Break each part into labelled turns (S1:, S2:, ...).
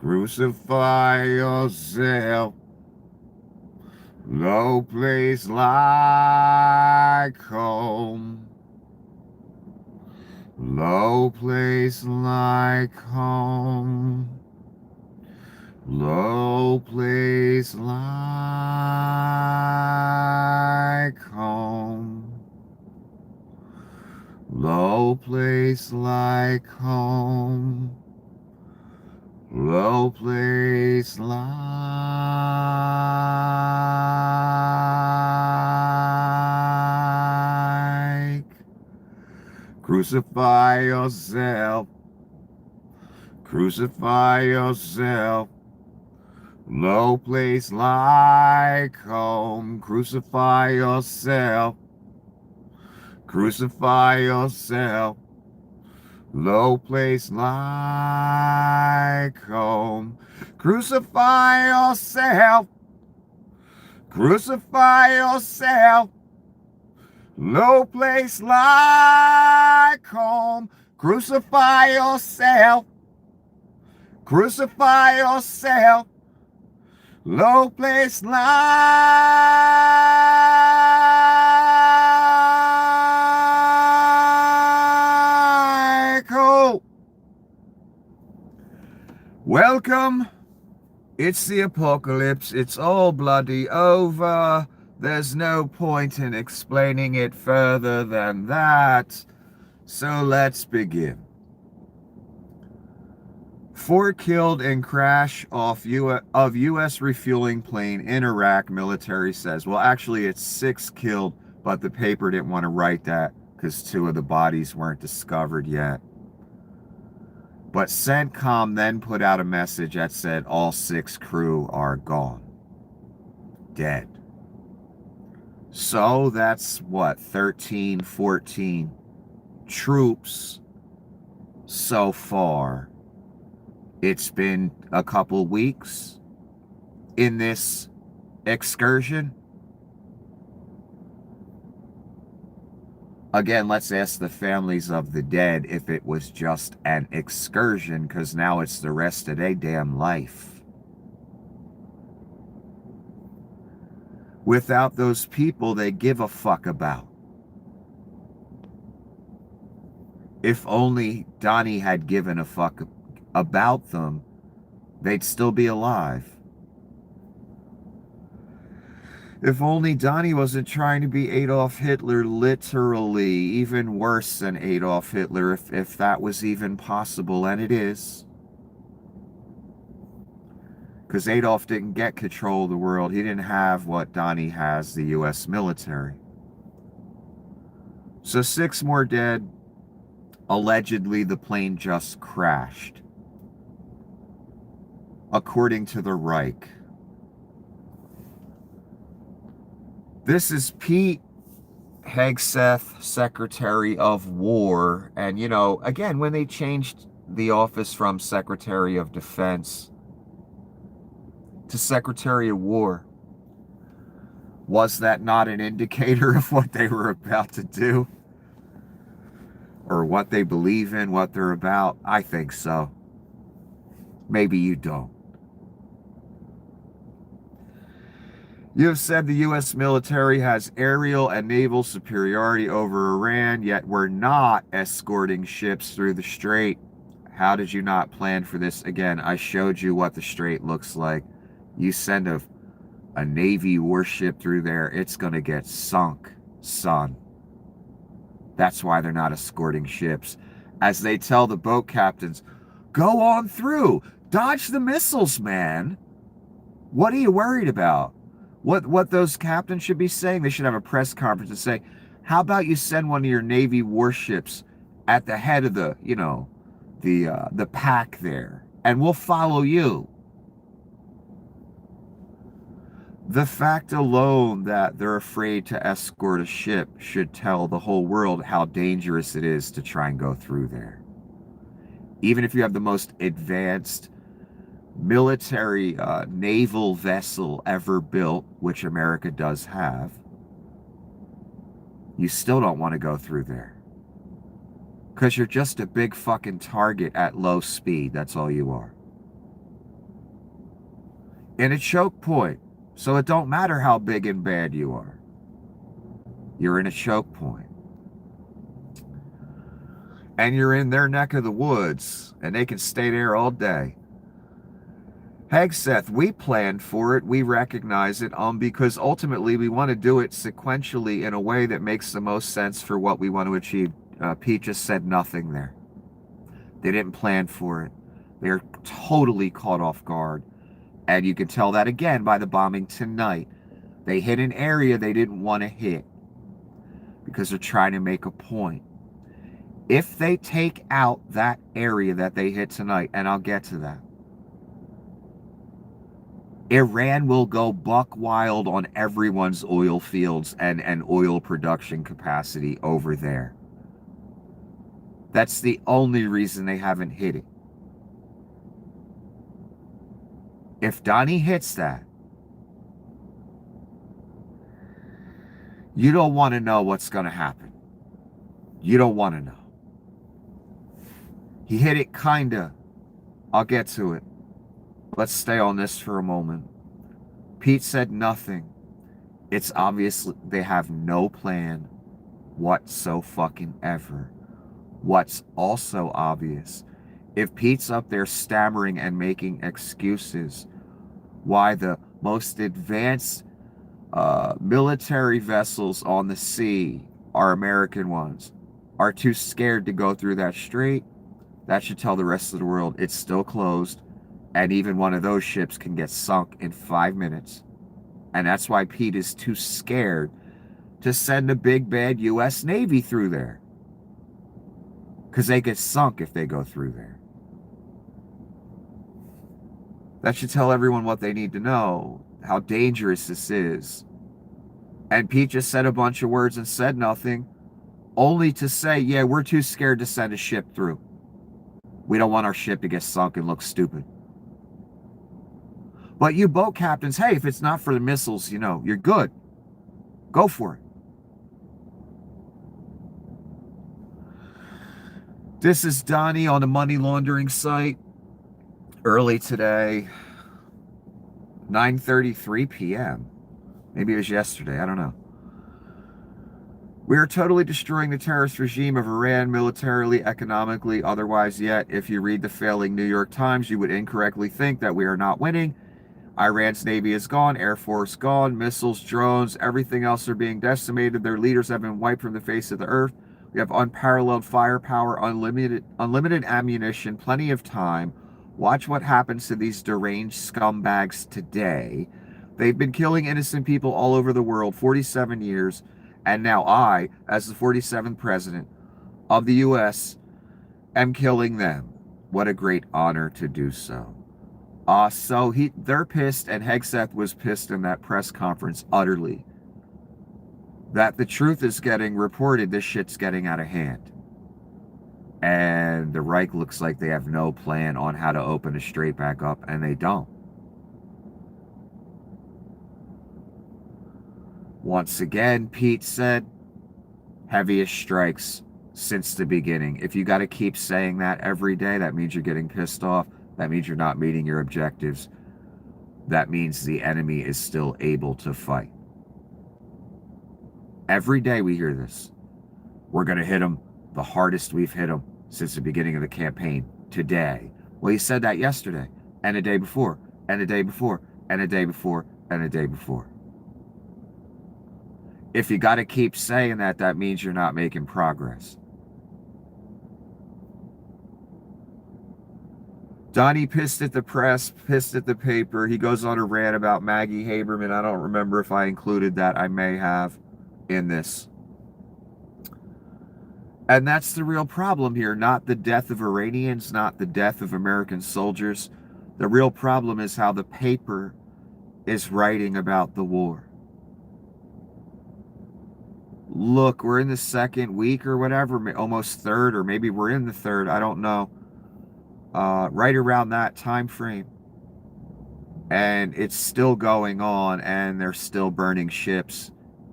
S1: Crucify yourself. No place like home. No place like home. No place like home. No place like home. No place like. Crucify yourself. Crucify yourself. No place like home. Crucify yourself. Crucify yourself. No place like home. Crucify yourself. Crucify yourself. No place like home. Crucify yourself. Crucify yourself. No place like home. Welcome. It's the apocalypse. It's all bloody over. There's no point in explaining it further than that. So let's begin. 4 killed in crash of U.S. refueling plane in Iraq, military says. Well, actually, it's 6 killed, but the paper didn't want to write that because 2 of the bodies weren't discovered yet. But CENTCOM then put out a message that said all 6 crew are gone. Dead. So that's what, 13, 14 troops so far. It's been a couple weeks in this excursion. Again, let's ask the families of the dead if it was just an excursion, because now it's the rest of their damn life. Without those people they give a fuck about. If only Donnie had given a fuck about them, they'd still be alive. If only Donnie wasn't trying to be Adolf Hitler, literally, even worse than Adolf Hitler, if that was even possible, and it is. Because Adolf didn't get control of the world. He didn't have what Donnie has, the U.S. military. So 6 more dead. Allegedly, the plane just crashed. According to the Reich. This is Pete Hegseth, Secretary of War. And, you know, again, when they changed the office from Secretary of Defense to Secretary of War, was that not an indicator of what they were about to do? Or what they believe in, what they're about? I think so. Maybe you don't. You have said the U.S. military has aerial and naval superiority over Iran, yet we're not escorting ships through the strait. How did you not plan for this? Again, I showed you what the strait looks like. You send a Navy warship through there, it's going to get sunk, son. That's why they're not escorting ships. As they tell the boat captains, go on through. Dodge the missiles, man. What are you worried about? What those captains should be saying, they should have a press conference and say, how about you send one of your Navy warships at the head of the, you know, the pack there, and we'll follow you. The fact alone that they're afraid to escort a ship should tell the whole world how dangerous it is to try and go through there. Even if you have the most advanced military naval vessel ever built, which America does have, you still don't want to go through there. Because you're just a big fucking target at low speed. That's all you are. in a choke point. So it don't matter how big and bad you are. You're in a choke point. And you're in their neck of the woods, and they can stay there all day. Hegseth, we planned for it, we recognize it, because ultimately we want to do it sequentially in a way that makes the most sense for what we want to achieve. Pete just said nothing there. They didn't plan for it. They're totally caught off guard. And you can tell that again by the bombing tonight. They hit an area they didn't want to hit because they're trying to make a point. If they take out that area that they hit tonight, and I'll get to that, Iran will go buck wild on everyone's oil fields and oil production capacity over there. That's the only reason they haven't hit it. If Donnie hits that, you don't want to know what's going to happen. You don't want to know. He hit it kinda. I'll get to it. Let's stay on this for a moment. Pete said nothing. It's obvious they have no plan whatsoever. What's also obvious, if Pete's up there stammering and making excuses why the most advanced military vessels on the sea, our American ones, are too scared to go through that strait, that should tell the rest of the world it's still closed, and even one of those ships can get sunk in 5 minutes. And that's why Pete is too scared to send a big bad U.S. Navy through there, because they get sunk if they go through there. That should tell everyone what they need to know, how dangerous this is. And Pete just said a bunch of words and said nothing, only to say, yeah, we're too scared to send a ship through. We don't want our ship to get sunk and look stupid. But you boat captains, hey, if it's not for the missiles, you're good. Go for it. This is Donnie on the money laundering site. Early today, 9:33 p.m. Maybe it was yesterday, I don't know. We are totally destroying the terrorist regime of Iran militarily, economically, otherwise. Yet, if you read the failing New York Times, you would incorrectly think that we are not winning. Iran's Navy is gone, Air Force gone, missiles, drones, everything else are being decimated. Their leaders have been wiped from the face of the earth. We have unparalleled firepower, unlimited ammunition, plenty of time. Watch what happens to these deranged scumbags today. They've been killing innocent people all over the world, 47 years. And now I, as the 47th president of the U.S., am killing them. What a great honor to do so. So they're pissed, and Hegseth was pissed in that press conference utterly. That the truth is getting reported, this shit's getting out of hand. And the Reich looks like they have no plan on how to open the strait back up, and they don't. Once again, Pete said, heaviest strikes since the beginning. If you got to keep saying that every day, that means you're getting pissed off. That means you're not meeting your objectives. That means the enemy is still able to fight. Every day we hear this. We're going to hit them the hardest we've hit them since the beginning of the campaign today. Well, he said that yesterday, and the day before, and the day before, and the day before, and the day before. If you got to keep saying that, that means you're not making progress. Donnie pissed at the press, pissed at the paper. He goes on a rant about Maggie Haberman. I don't remember if I included that. I may have in this. And that's the real problem here. Not the death of Iranians, not the death of American soldiers. The real problem is how the paper is writing about the war. Look, we're in the second week or whatever, almost third, or maybe we're in the third. I don't know. Right around that time frame. And it's still going on, and they're still burning ships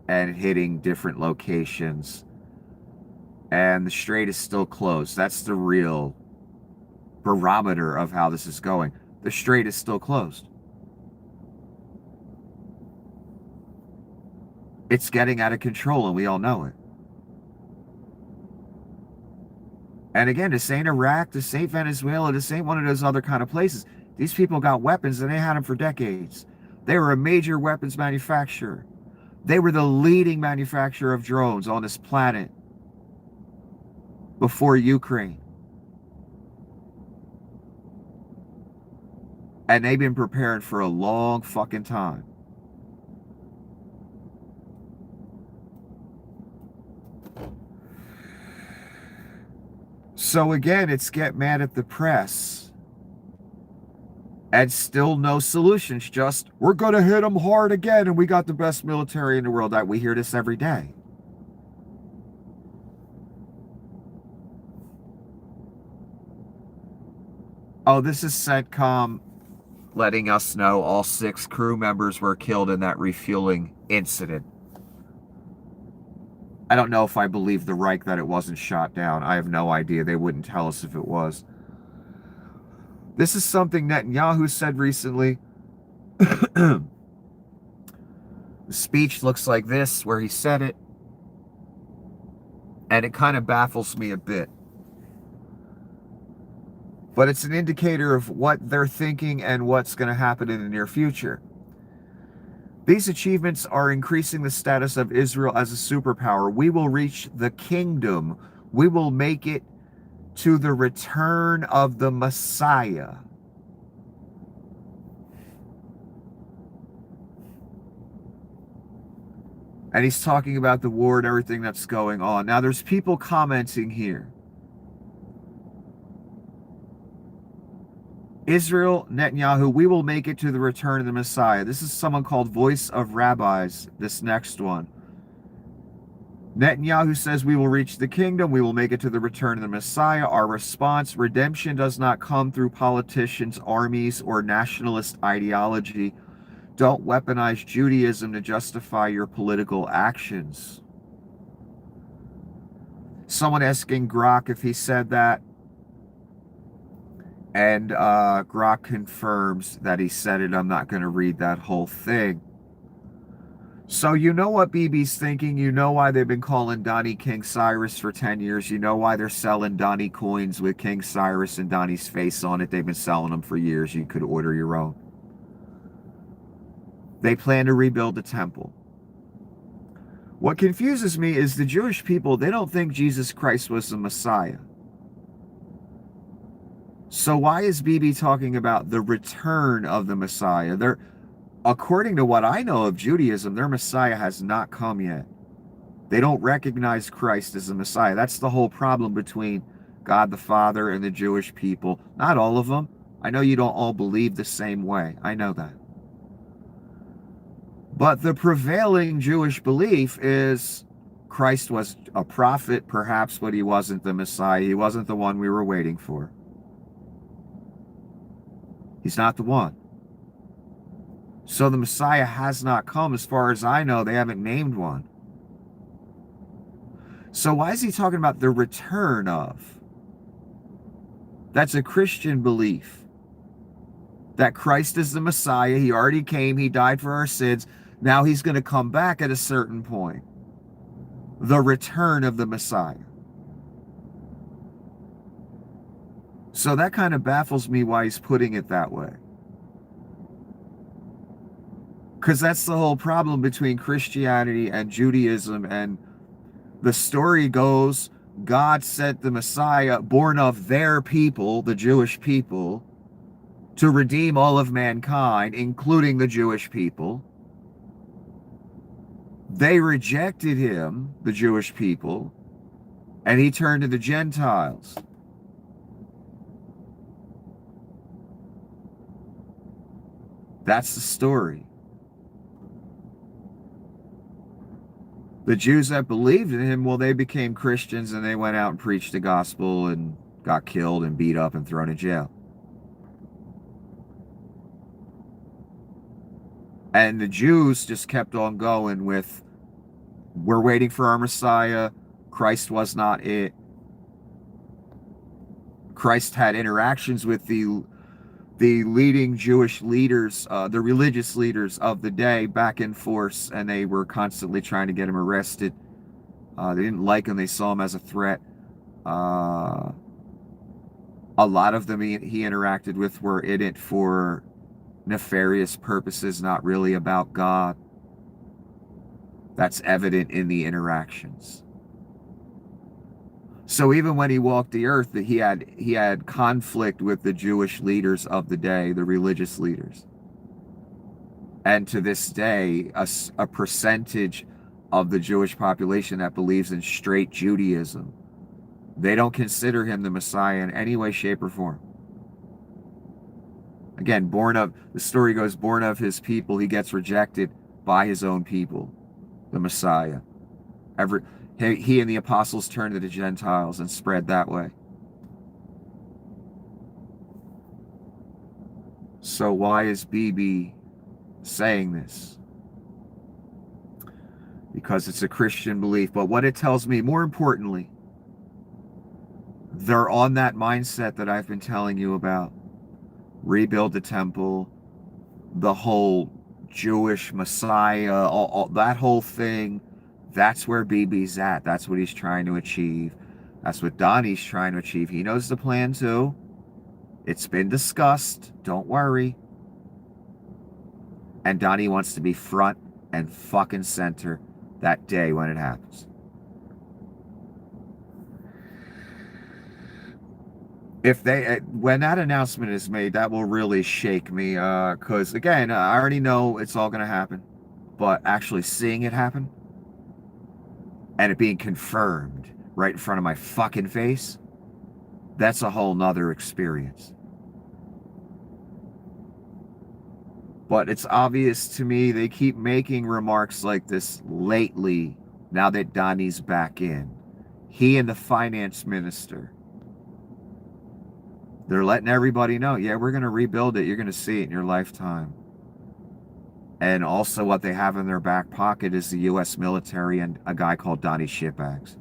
S1: and hitting different locations. And the strait is still closed. That's the real barometer of how this is going. The strait is still closed. It's getting out of control, and we all know it. And again, this ain't Iraq, this ain't Venezuela, this ain't one of those other kind of places. These people got weapons, and they had them for decades. They were a major weapons manufacturer. They were the leading manufacturer of drones on this planet before Ukraine. And they've been preparing for a long fucking time. So again, it's get mad at the press. And still no solutions. Just, we're going to hit them hard again, and we got the best military in the world. That we hear this every day. Oh, this is CENTCOM letting us know all 6 crew members were killed in that refueling incident. I don't know if I believe the Reich that it wasn't shot down. I have no idea. They wouldn't tell us if it was. This is something Netanyahu said recently. The speech looks like this, where he said it. And it kind of baffles me a bit. But it's an indicator of what they're thinking and what's going to happen in the near future. These achievements are increasing the status of Israel as a superpower. We will reach the kingdom. We will make it to the return of the Messiah. And he's talking about the war and everything that's going on. Now, there's people commenting here. Israel, Netanyahu, we will make it to the return of the Messiah. This is someone called Voice of Rabbis, this next one. Netanyahu says we will reach the kingdom. We will make it to the return of the Messiah. Our response, redemption does not come through politicians, armies, or nationalist ideology. Don't weaponize Judaism to justify your political actions. Someone asking Grok if he said that. And Grok confirms that he said it. I'm not going to read that whole thing. So you know what BB's thinking. You know why they've been calling Donnie King Cyrus for 10 years. You know why they're selling Donnie coins with King Cyrus and Donnie's face on it. They've been selling them for years. You could order your own. They plan to rebuild the temple. What confuses me is the Jewish people, they don't think Jesus Christ was the Messiah. So why is BB talking about the return of the Messiah? According to what I know of Judaism, their Messiah has not come yet. They don't recognize Christ as the Messiah. That's the whole problem between God the Father and the Jewish people. Not all of them. I know you don't all believe the same way. I know that. But the prevailing Jewish belief is Christ was a prophet, perhaps, but he wasn't the Messiah. He wasn't the one we were waiting for. He's not the one. So the Messiah has not come. As far as I know, they haven't named one. So why is he talking about the return of? That's a Christian belief. That Christ is the Messiah. He already came. He died for our sins. Now he's going to come back at a certain point. The return of the Messiah. So that kind of baffles me why he's putting it that way. Because that's the whole problem between Christianity and Judaism. And the story goes, God sent the Messiah, born of their people, the Jewish people, to redeem all of mankind, including the Jewish people. They rejected him, the Jewish people, and he turned to the Gentiles. That's the story. The Jews that believed in him, well, they became Christians and they went out and preached the gospel and got killed and beat up and thrown in jail. And the Jews just kept on going with, we're waiting for our Messiah. Christ was not it. Christ had interactions with the the leading Jewish leaders, the religious leaders of the day, back in force, and they were constantly trying to get him arrested. They didn't like him. They saw him as a threat. A lot of them he interacted with were in it for nefarious purposes, not really about God. That's evident in the interactions. So even when he walked the earth, that he had conflict with the Jewish leaders of the day, the religious leaders. And to this day, a percentage of the Jewish population that believes in straight Judaism, they don't consider him the Messiah in any way, shape, or form. Again, the story goes, born of his people, he gets rejected by his own people, the Messiah. He and the apostles turned to the Gentiles and spread that way. So why is BB saying this? Because it's a Christian belief. But what it tells me, more importantly, they're on that mindset that I've been telling you about. Rebuild the temple, the whole Jewish Messiah, all that whole thing. That's where BB's at. That's what he's trying to achieve. That's what Donnie's trying to achieve. He knows the plan too. It's been discussed. Don't worry. And Donnie wants to be front and fucking center that day when it happens. When that announcement is made, that will really shake me. Because again, I already know it's all going to happen. But actually seeing it happen, and it being confirmed right in front of my fucking face, that's a whole nother experience. But it's obvious to me they keep making remarks like this lately, now that Donnie's back in. He and the finance minister, they're letting everybody know, yeah, we're going to rebuild it. You're going to see it in your lifetime. And also what they have in their back pocket is the U.S. military and a guy called Donnie Shitbags.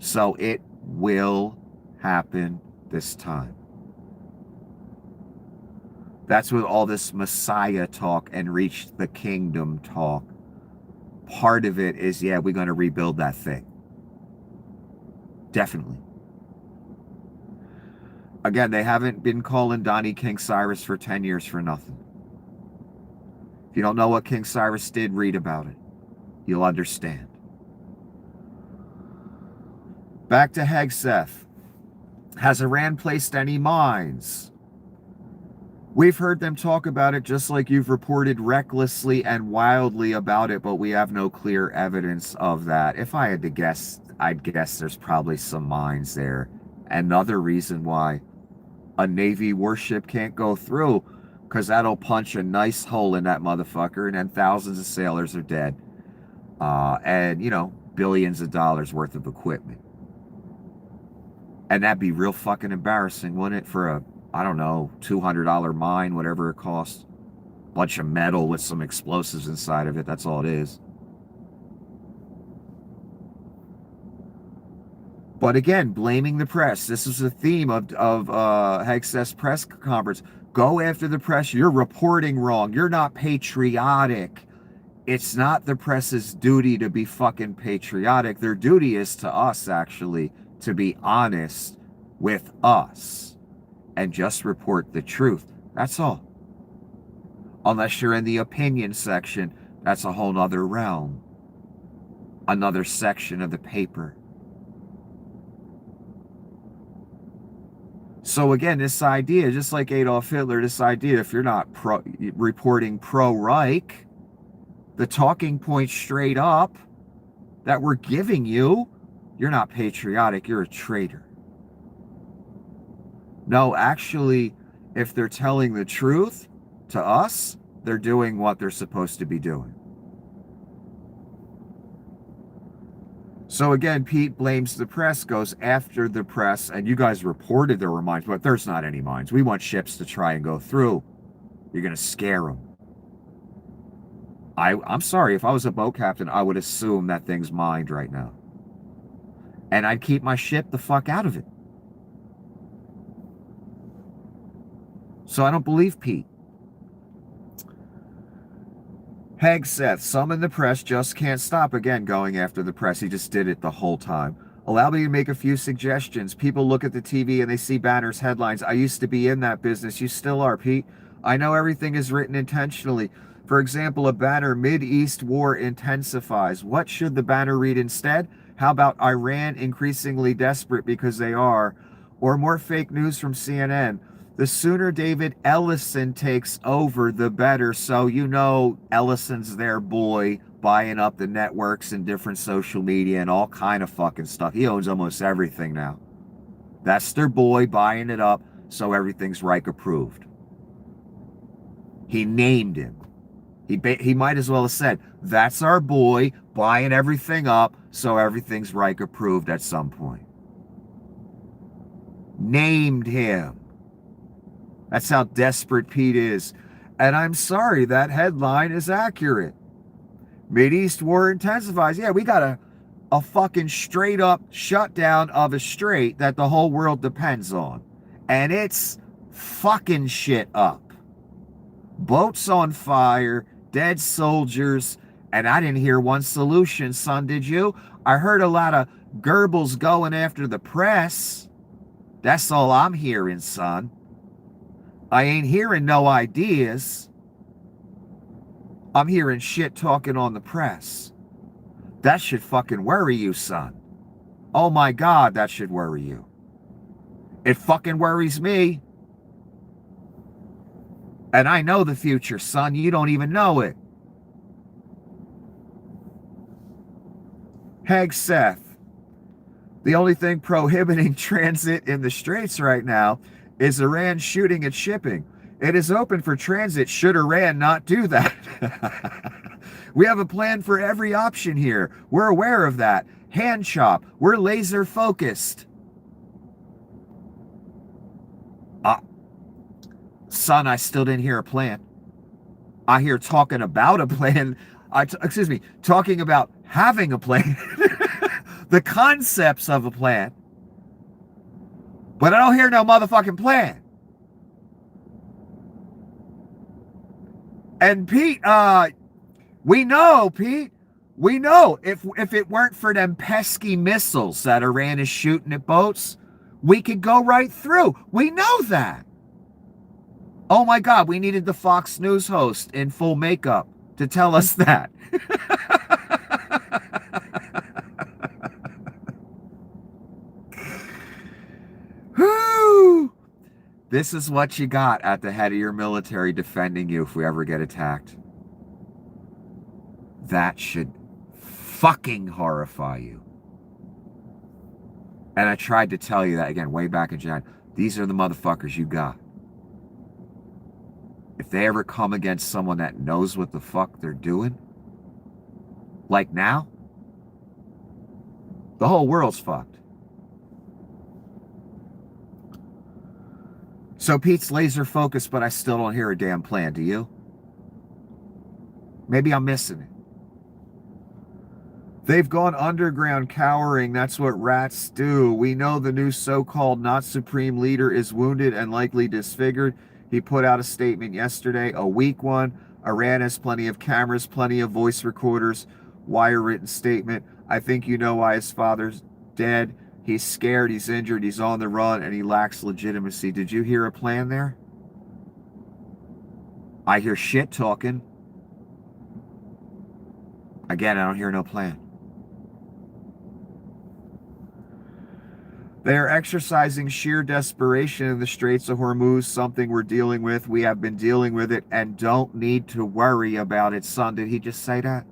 S1: So it will happen this time. That's what all this Messiah talk and reach the kingdom talk. Part of it is, yeah, we're going to rebuild that thing. Definitely. Again, they haven't been calling Donnie King Cyrus for 10 years for nothing. If you don't know what King Cyrus did, read about it. You'll understand. Back to Hegseth. Has Iran placed any mines? We've heard them talk about it just like you've reported recklessly and wildly about it, but we have no clear evidence of that. If I had to guess, I'd guess there's probably some mines there. Another reason why a Navy warship can't go through, because that'll punch a nice hole in that motherfucker, and then thousands of sailors are dead. And, billions of dollars worth of equipment. And that'd be real fucking embarrassing, wouldn't it, for a, I don't know, $200 mine, whatever it costs. Bunch of metal with some explosives inside of it. That's all it is. But again, blaming the press. This is the theme of Hegseth's press conference. Go after the press. You're reporting wrong. You're not patriotic. It's not the press's duty to be fucking patriotic. Their duty is to us, actually, to be honest with us and just report the truth. That's all. Unless you're in the opinion section, that's a whole nother realm. Another section of the paper. So again, this idea, just like Adolf Hitler, this idea, if you're not reporting pro-Reich, the talking point straight up that we're giving you, you're not patriotic, you're a traitor. No, actually, if they're telling the truth to us, they're doing what they're supposed to be doing. So again, Pete blames the press, goes after the press, and you guys reported there were mines, but there's not any mines. We want ships to try and go through. You're going to scare them. I'm sorry, if I was a boat captain, I would assume that thing's mined right now. And I'd keep my ship the fuck out of it. So I don't believe Pete. Hegseth, some in the press just can't stop again going after the press. He just did it the whole time. Allow me to make a few suggestions. People look at the TV and they see banners, headlines. I used to be in that business. You still are, Pete. I know everything is written intentionally. For example, a banner, Mid-East war intensifies. What should the banner read instead? How about Iran increasingly desperate because they are? Or more fake news from CNN. The sooner David Ellison takes over, the better. So you know Ellison's their boy, buying up the networks and different social media and all kind of fucking stuff. He owns almost everything now. That's their boy buying it up, so everything's Reich approved. He named him. He might as well have said, that's our boy buying everything up, so everything's Reich approved at some point. Named him. That's how desperate Pete is. And I'm sorry, that headline is accurate. Mideast war intensifies. Yeah, we got a fucking straight up shutdown of a strait that the whole world depends on. And it's fucking shit up. Boats on fire, dead soldiers, and I didn't hear one solution, son, did you? I heard a lot of Goebbels going after the press. That's all I'm hearing, son. I ain't hearing no ideas. I'm hearing shit talking on the press. That should fucking worry you, son. Oh my God, that should worry you. It fucking worries me. And I know the future, son. You don't even know it. Hegseth. The only thing prohibiting transit in the straits right now is Iran shooting at shipping. It is open for transit should Iran not do that. We have a plan for every option here. We're aware of that. Hand chop. We're laser focused. Son, I still didn't hear a plan. I hear talking about a plan. Talking about having a plan. The concepts of a plan. But I don't hear no motherfucking plan. And Pete, we know, Pete, we know if it weren't for them pesky missiles that Iran is shooting at boats, we could go right through. We know that. Oh my God, we needed the Fox News host in full makeup to tell us that. Whew. This is what you got at the head of your military defending you if we ever get attacked. That should fucking horrify you. And I tried to tell you that again way back in January. These are the motherfuckers you got. If they ever come against someone that knows what the fuck they're doing, like now, the whole world's fucked. So Pete's laser focused, but I still don't hear a damn plan. Do you? Maybe I'm missing it. They've gone underground cowering. That's what rats do. We know the new so-called not supreme leader is wounded and likely disfigured. He put out a statement yesterday, a weak one. Iran has plenty of cameras, plenty of voice recorders, wire-written statement. I think you know why his father's dead. He's scared, he's injured, he's on the run, and he lacks legitimacy. Did you hear a plan there? I hear shit talking. Again, I don't hear no plan. They are exercising sheer desperation in the Straits of Hormuz, something we're dealing with. We have been dealing with it and don't need to worry about it, son. Did he just say that?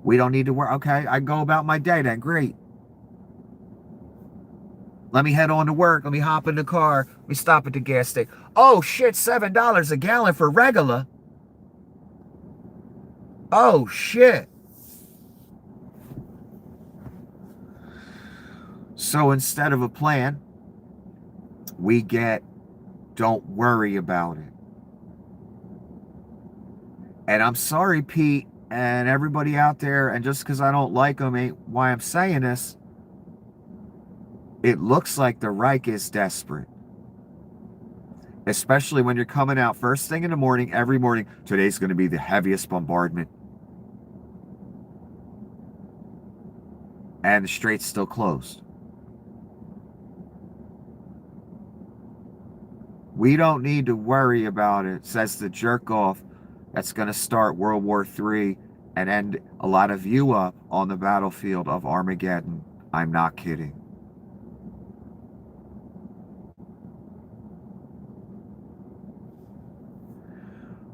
S1: We don't need to worry. Okay, I go about my day then. Great. Let me head on to work. Let me hop in the car. Let me stop at the gas station. Oh, shit, $7 a gallon for regular. Oh, shit. So instead of a plan, we get, don't worry about it. And I'm sorry, Pete, and everybody out there, and just because I don't like them ain't why I'm saying this. It looks like the Reich is desperate, especially when you're coming out first thing in the morning, every morning. Today's going to be the heaviest bombardment. And the strait's still closed. We don't need to worry about it, says the jerk off that's going to start World War III and end a lot of you up on the battlefield of Armageddon. I'm not kidding.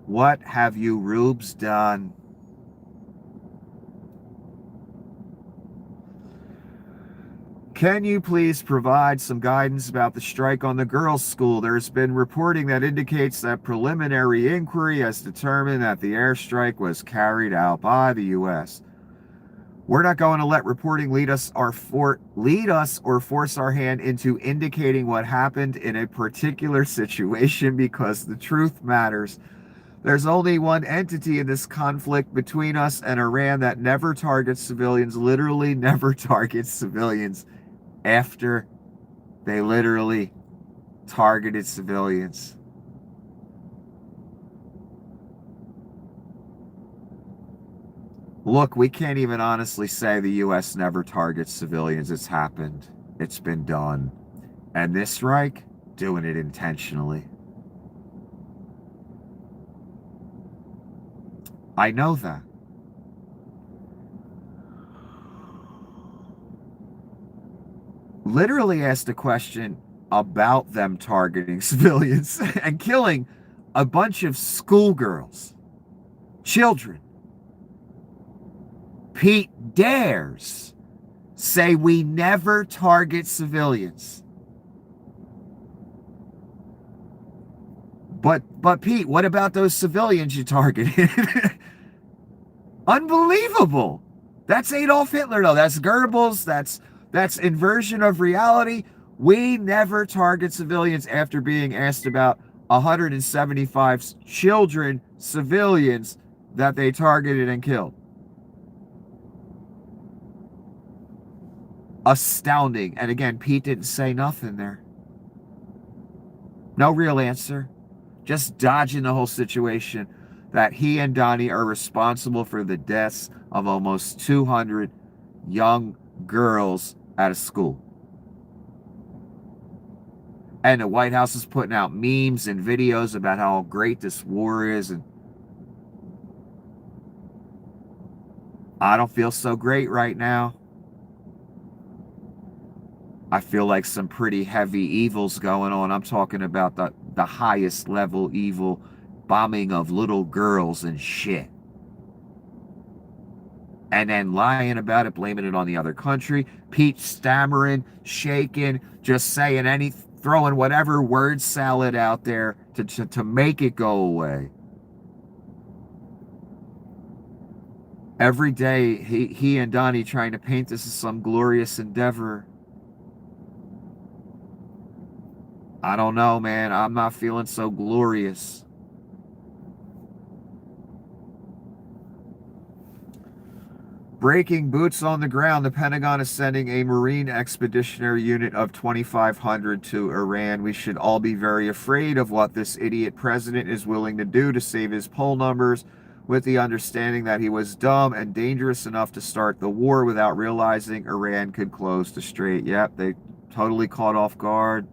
S1: What have you rubes done? Can you please provide some guidance about the strike on the girls' school? There's been reporting that indicates that preliminary inquiry has determined that the airstrike was carried out by the U.S. We're not going to let reporting lead us or force our hand into indicating what happened in a particular situation, because the truth matters. There's only one entity in this conflict between us and Iran that never targets civilians, literally never targets civilians, after they literally targeted civilians. Look, we can't even honestly say the U.S. never targets civilians. It's happened. It's been done. And this Reich, doing it intentionally. I know that. Literally asked a question about them targeting civilians and killing a bunch of schoolgirls, children. Pete dares say we never target civilians. But Pete, what about those civilians you targeted? Unbelievable. That's Adolf Hitler, though. That's Goebbels. That's inversion of reality. We never target civilians after being asked about 175 children, civilians, that they targeted and killed. Astounding. And again, Pete didn't say nothing there. No real answer. Just dodging the whole situation that he and Donnie are responsible for the deaths of almost 200 young girls at a school. And the White House is putting out memes and videos about how great this war is. And I don't feel so great right now. I feel like some pretty heavy evil's going on. I'm talking about the highest level evil, bombing of little girls and shit. And then lying about it, blaming it on the other country. Pete stammering, shaking, just saying throwing whatever word salad out there to make it go away. Every day, he and Donnie trying to paint this as some glorious endeavor. I don't know, man. I'm not feeling so glorious. Breaking boots on the ground, the Pentagon is sending a Marine Expeditionary Unit of 2,500 to Iran. We should all be very afraid of what this idiot president is willing to do to save his poll numbers, with the understanding that he was dumb and dangerous enough to start the war without realizing Iran could close the strait. Yep, they totally caught off guard.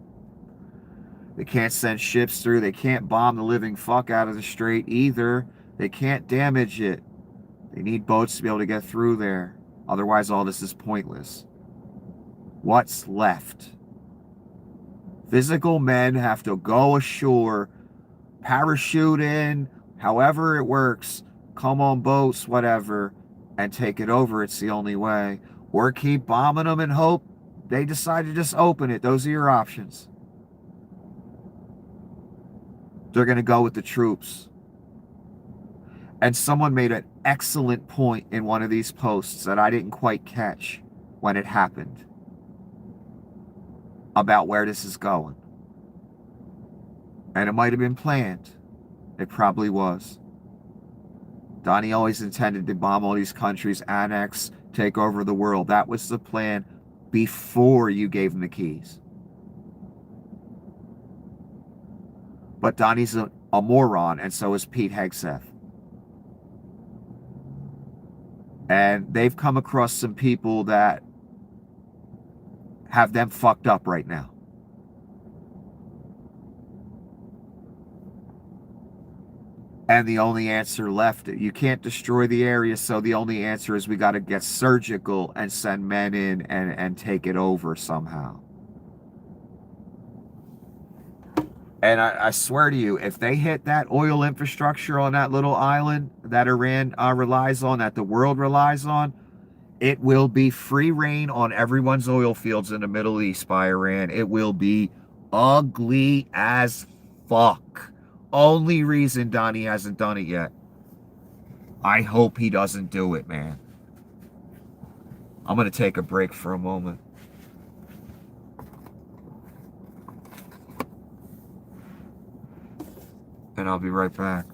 S1: They can't send ships through. They can't bomb the living fuck out of the strait either. They can't damage it. They need boats to be able to get through there. Otherwise, all this is pointless. What's left? Physical men have to go ashore, parachute in, however it works, come on boats, whatever, and take it over. It's the only way. Or keep bombing them and hope they decide to just open it. Those are your options. They're going to go with the troops. And someone made an excellent point in one of these posts that I didn't quite catch when it happened about where this is going. And it might have been planned. It probably was. Donnie always intended to bomb all these countries, annex, take over the world. That was the plan before you gave him the keys. But Donnie's a moron, and so is Pete Hegseth. And they've come across some people that have them fucked up right now. And the only answer left, you can't destroy the area, so the only answer is we got to get surgical and send men in and take it over somehow. And I swear to you, if they hit that oil infrastructure on that little island that Iran relies on, that the world relies on, it will be free reign on everyone's oil fields in the Middle East by Iran. It will be ugly as fuck. Only reason Donnie hasn't done it yet. I hope he doesn't do it, man. I'm going to take a break for a moment. And I'll be right back.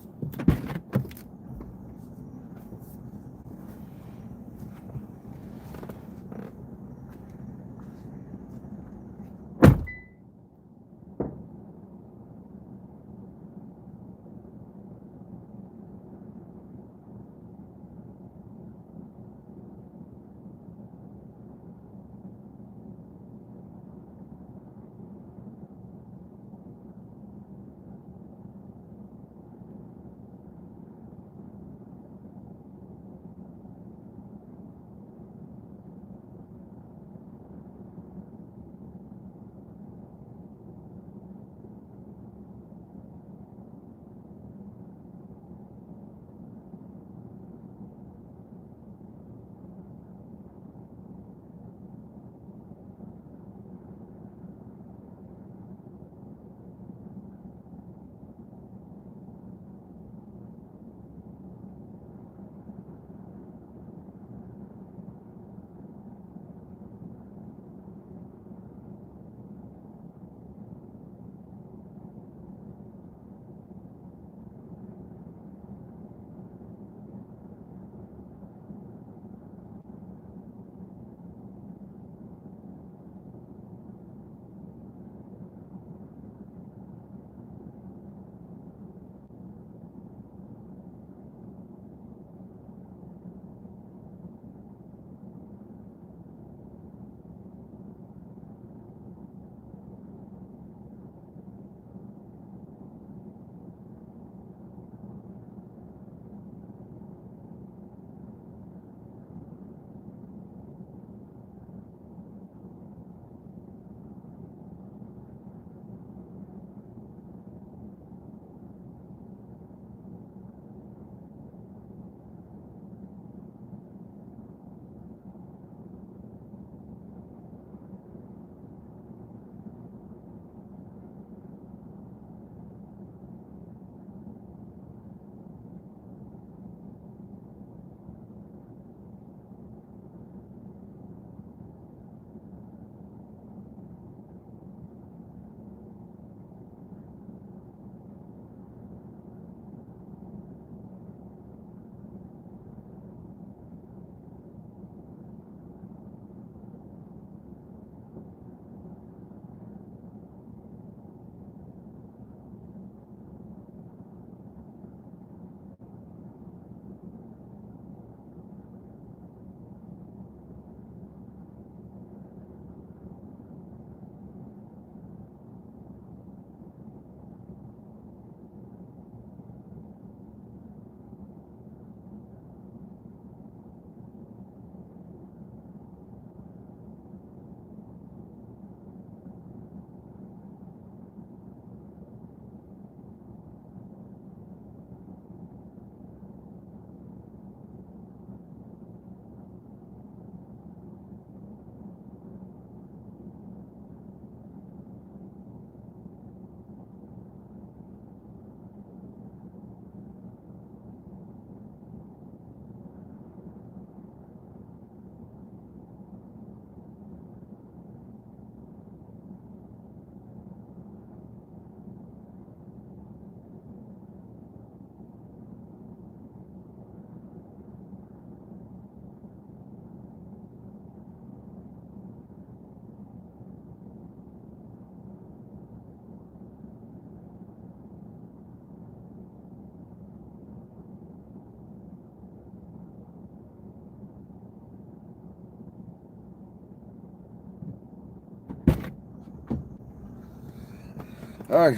S1: Uh,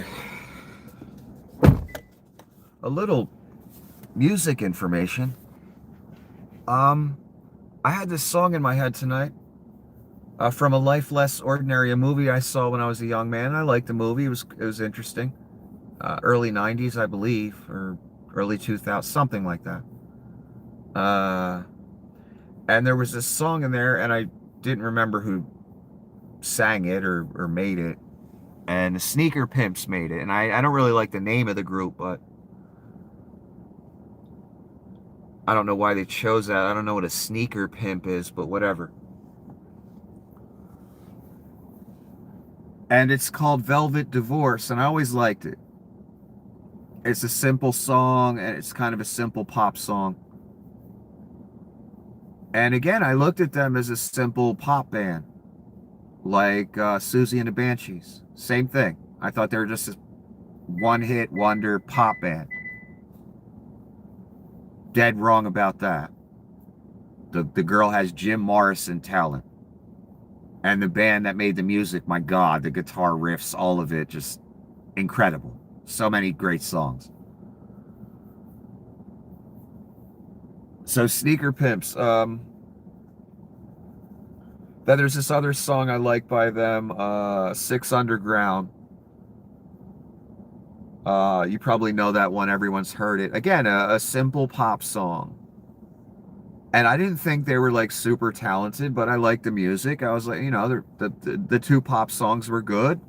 S1: a little music information. I had this song in my head tonight from A Life Less Ordinary, a movie I saw when I was a young man. I liked the movie. It was interesting. Early 90s, I believe, or early 2000s, something like that. Uh, and there was this song in there, and I didn't remember who sang it or made it. And the Sneaker Pimps made it. And I don't really like the name of the group, but I don't know why they chose that. I don't know what a sneaker pimp is, but whatever. And it's called Velvet Divorce, and I always liked it. It's a simple song, and it's kind of a simple pop song. And again, I looked at them as a simple pop band, like Susie and the Banshees. Same thing. I thought they were just a one-hit wonder pop band. Dead wrong about that. The girl has Jim Morrison talent. And the band that made the music, my God, the guitar riffs, all of it, just incredible. So many great songs. So Sneaker Pimps. Then there's this other song I like by them, Six Underground. You probably know that one. Everyone's heard it. Again, a simple pop song. And I didn't think they were like super talented, but I liked the music. I was like, the two pop songs were good.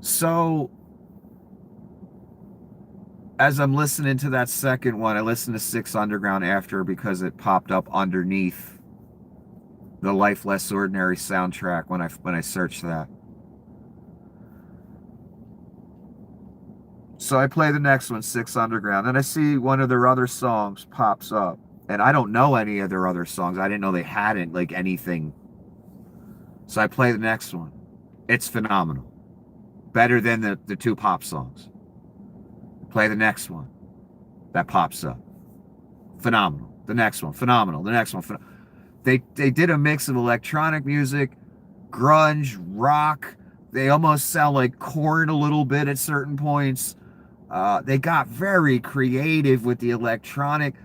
S1: So as I'm listening to that second one, I listened to Six Underground after because it popped up underneath the Life Less Ordinary soundtrack when I searched that. So I play the next one, Six Underground, and I see one of their other songs pops up. And I don't know any of their other songs. I didn't know they hadn't like anything. So I play the next one. It's phenomenal. Better than the two pop songs. Play the next one. That pops up. Phenomenal. The next one, phenomenal. The next one, They did a mix of electronic music, grunge, rock. They almost sound like Korn a little bit at certain points. They got very creative with the electronic.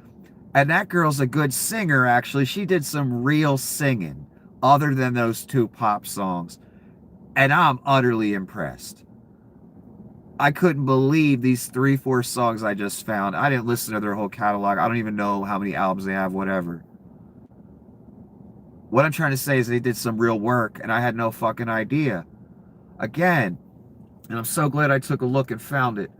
S1: And that girl's a good singer, actually. She did some real singing other than those two pop songs. And I'm utterly impressed. I couldn't believe these 3-4 songs I just found. I didn't listen to their whole catalog. I don't even know how many albums they have, whatever. What I'm trying to say is they did some real work, and I had no fucking idea. Again, and I'm so glad I took a look and found it,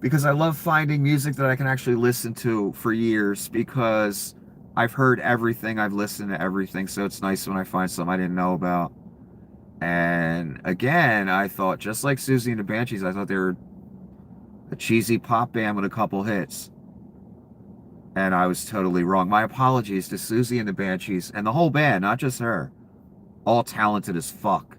S1: because I love finding music that I can actually listen to for years, because I've heard everything, I've listened to everything, so it's nice when I find something I didn't know about. And again, I thought, just like Susie and the Banshees, I thought they were a cheesy pop band with a couple hits. And I was totally wrong. My apologies to Susie and the Banshees and the whole band, not just her. All talented as fuck.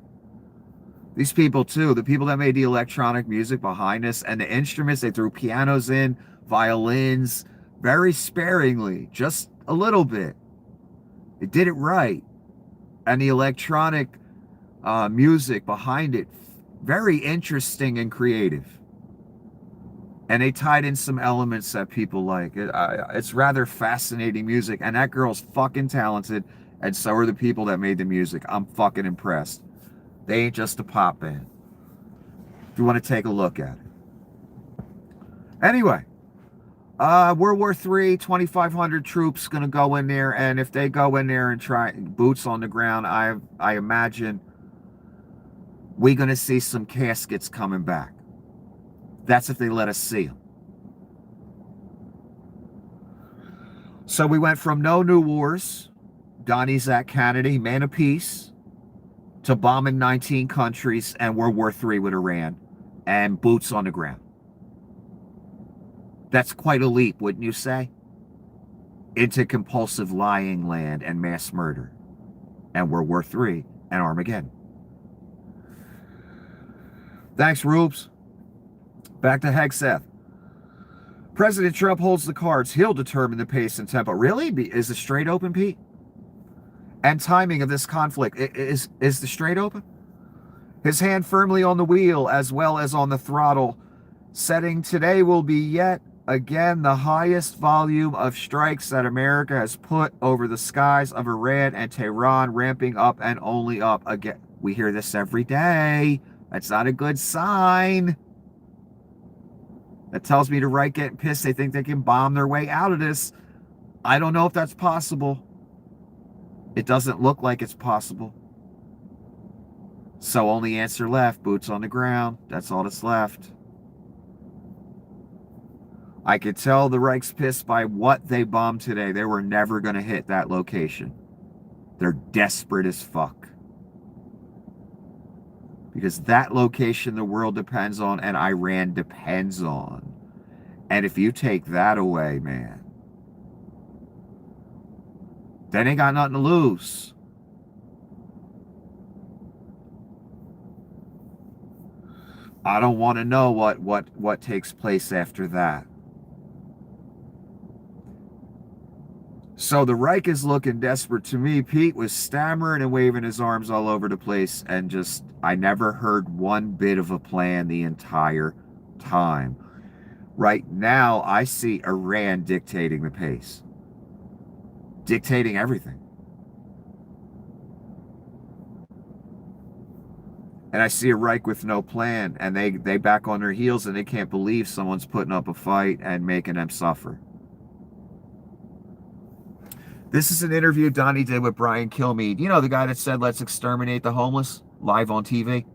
S1: These people too, the people that made the electronic music behind us and the instruments, they threw pianos in, violins, very sparingly, just a little bit. They did it right. And the electronic music behind it, very interesting and creative. And they tied in some elements that people like. It's rather fascinating music, and that girl's fucking talented, and so are the people that made the music. I'm fucking impressed. They ain't just a pop band. If you want to take a look at it. Anyway, World War III, 2,500 troops gonna go in there, and if they go in there and try boots on the ground, I imagine we're gonna see some caskets coming back. That's if they let us see them. So we went from no new wars, Donnie's at Kennedy, man of peace, to bombing 19 countries and World War III with Iran and boots on the ground. That's quite a leap, wouldn't you say? Into compulsive lying land and mass murder and World War III and Armageddon. Thanks, Rubes. Back to Hegseth. President Trump holds the cards. He'll determine the pace and tempo. Really? Is the Strait open, Pete? And timing of this conflict. Is the Strait open? his hand firmly on the wheel as well as on the throttle. Setting today will be yet again the highest volume of strikes that America has put over the skies of Iran and Tehran, ramping up and only up again. We hear this every day. That's not a good sign. That tells me the right getting pissed. They think they can bomb their way out of this. I don't know if that's possible. It doesn't look like it's possible. So only answer left, boots on the ground. That's all that's left. I could tell the Reich's pissed by what they bombed today. They were never going to hit that location. They're desperate as fuck. Because that location the world depends on and Iran depends on. And if you take that away, man, then they got nothing to lose. I don't want to know what takes place after that. So the Reich is looking desperate to me. Pete was stammering and waving his arms all over the place and just, I never heard one bit of a plan the entire time. Right now, I see Iran dictating the pace. Dictating everything. And I see a Reich with no plan, and they back on their heels, and they can't believe someone's putting up a fight and making them suffer. This is an interview Donnie did with Brian Kilmeade. You know, the guy that said, let's exterminate the homeless, live on TV.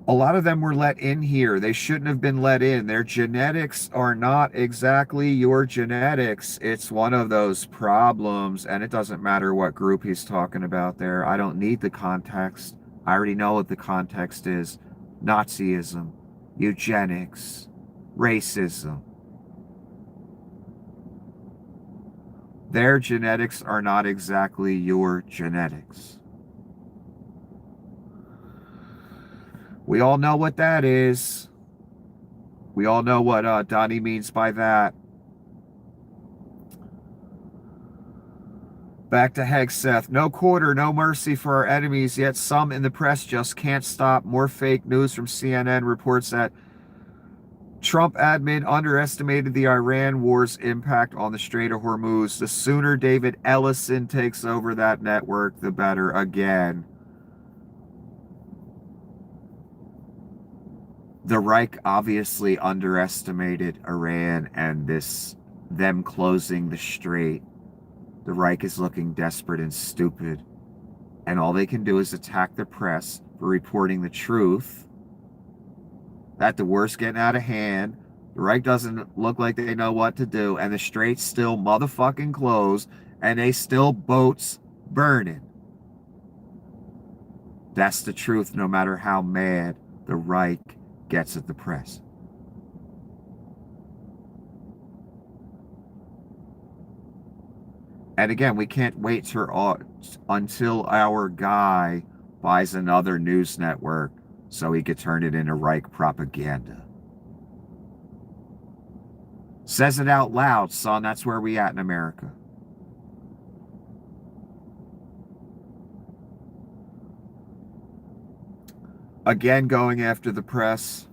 S1: A lot of them were let in here. They shouldn't have been let in. Their genetics are not exactly your genetics. It's one of those problems, and it doesn't matter what group he's talking about there. I don't need the context. I already know what the context is. Nazism, eugenics, racism. Their genetics are not exactly your genetics. We all know what that is. We all know what Donnie means by that. Back to Hegseth. No quarter, no mercy for our enemies, yet some in the press just can't stop. More fake news from CNN reports that Trump admin underestimated the Iran war's impact on the Strait of Hormuz. The sooner David Ellison takes over that network, the better again. The Reich obviously underestimated Iran and them closing the strait. The Reich is looking desperate and stupid. And all they can do is attack the press for reporting the truth. That the war's getting out of hand. The Reich doesn't look like they know what to do. And the strait's still motherfucking closed. And they still boats burning. That's the truth, no matter how mad the Reich gets at the press. And again, we can't wait until our guy buys another news network so he could turn it into Reich propaganda. Says it out loud, son. That's where we at in America. Again, going after the press.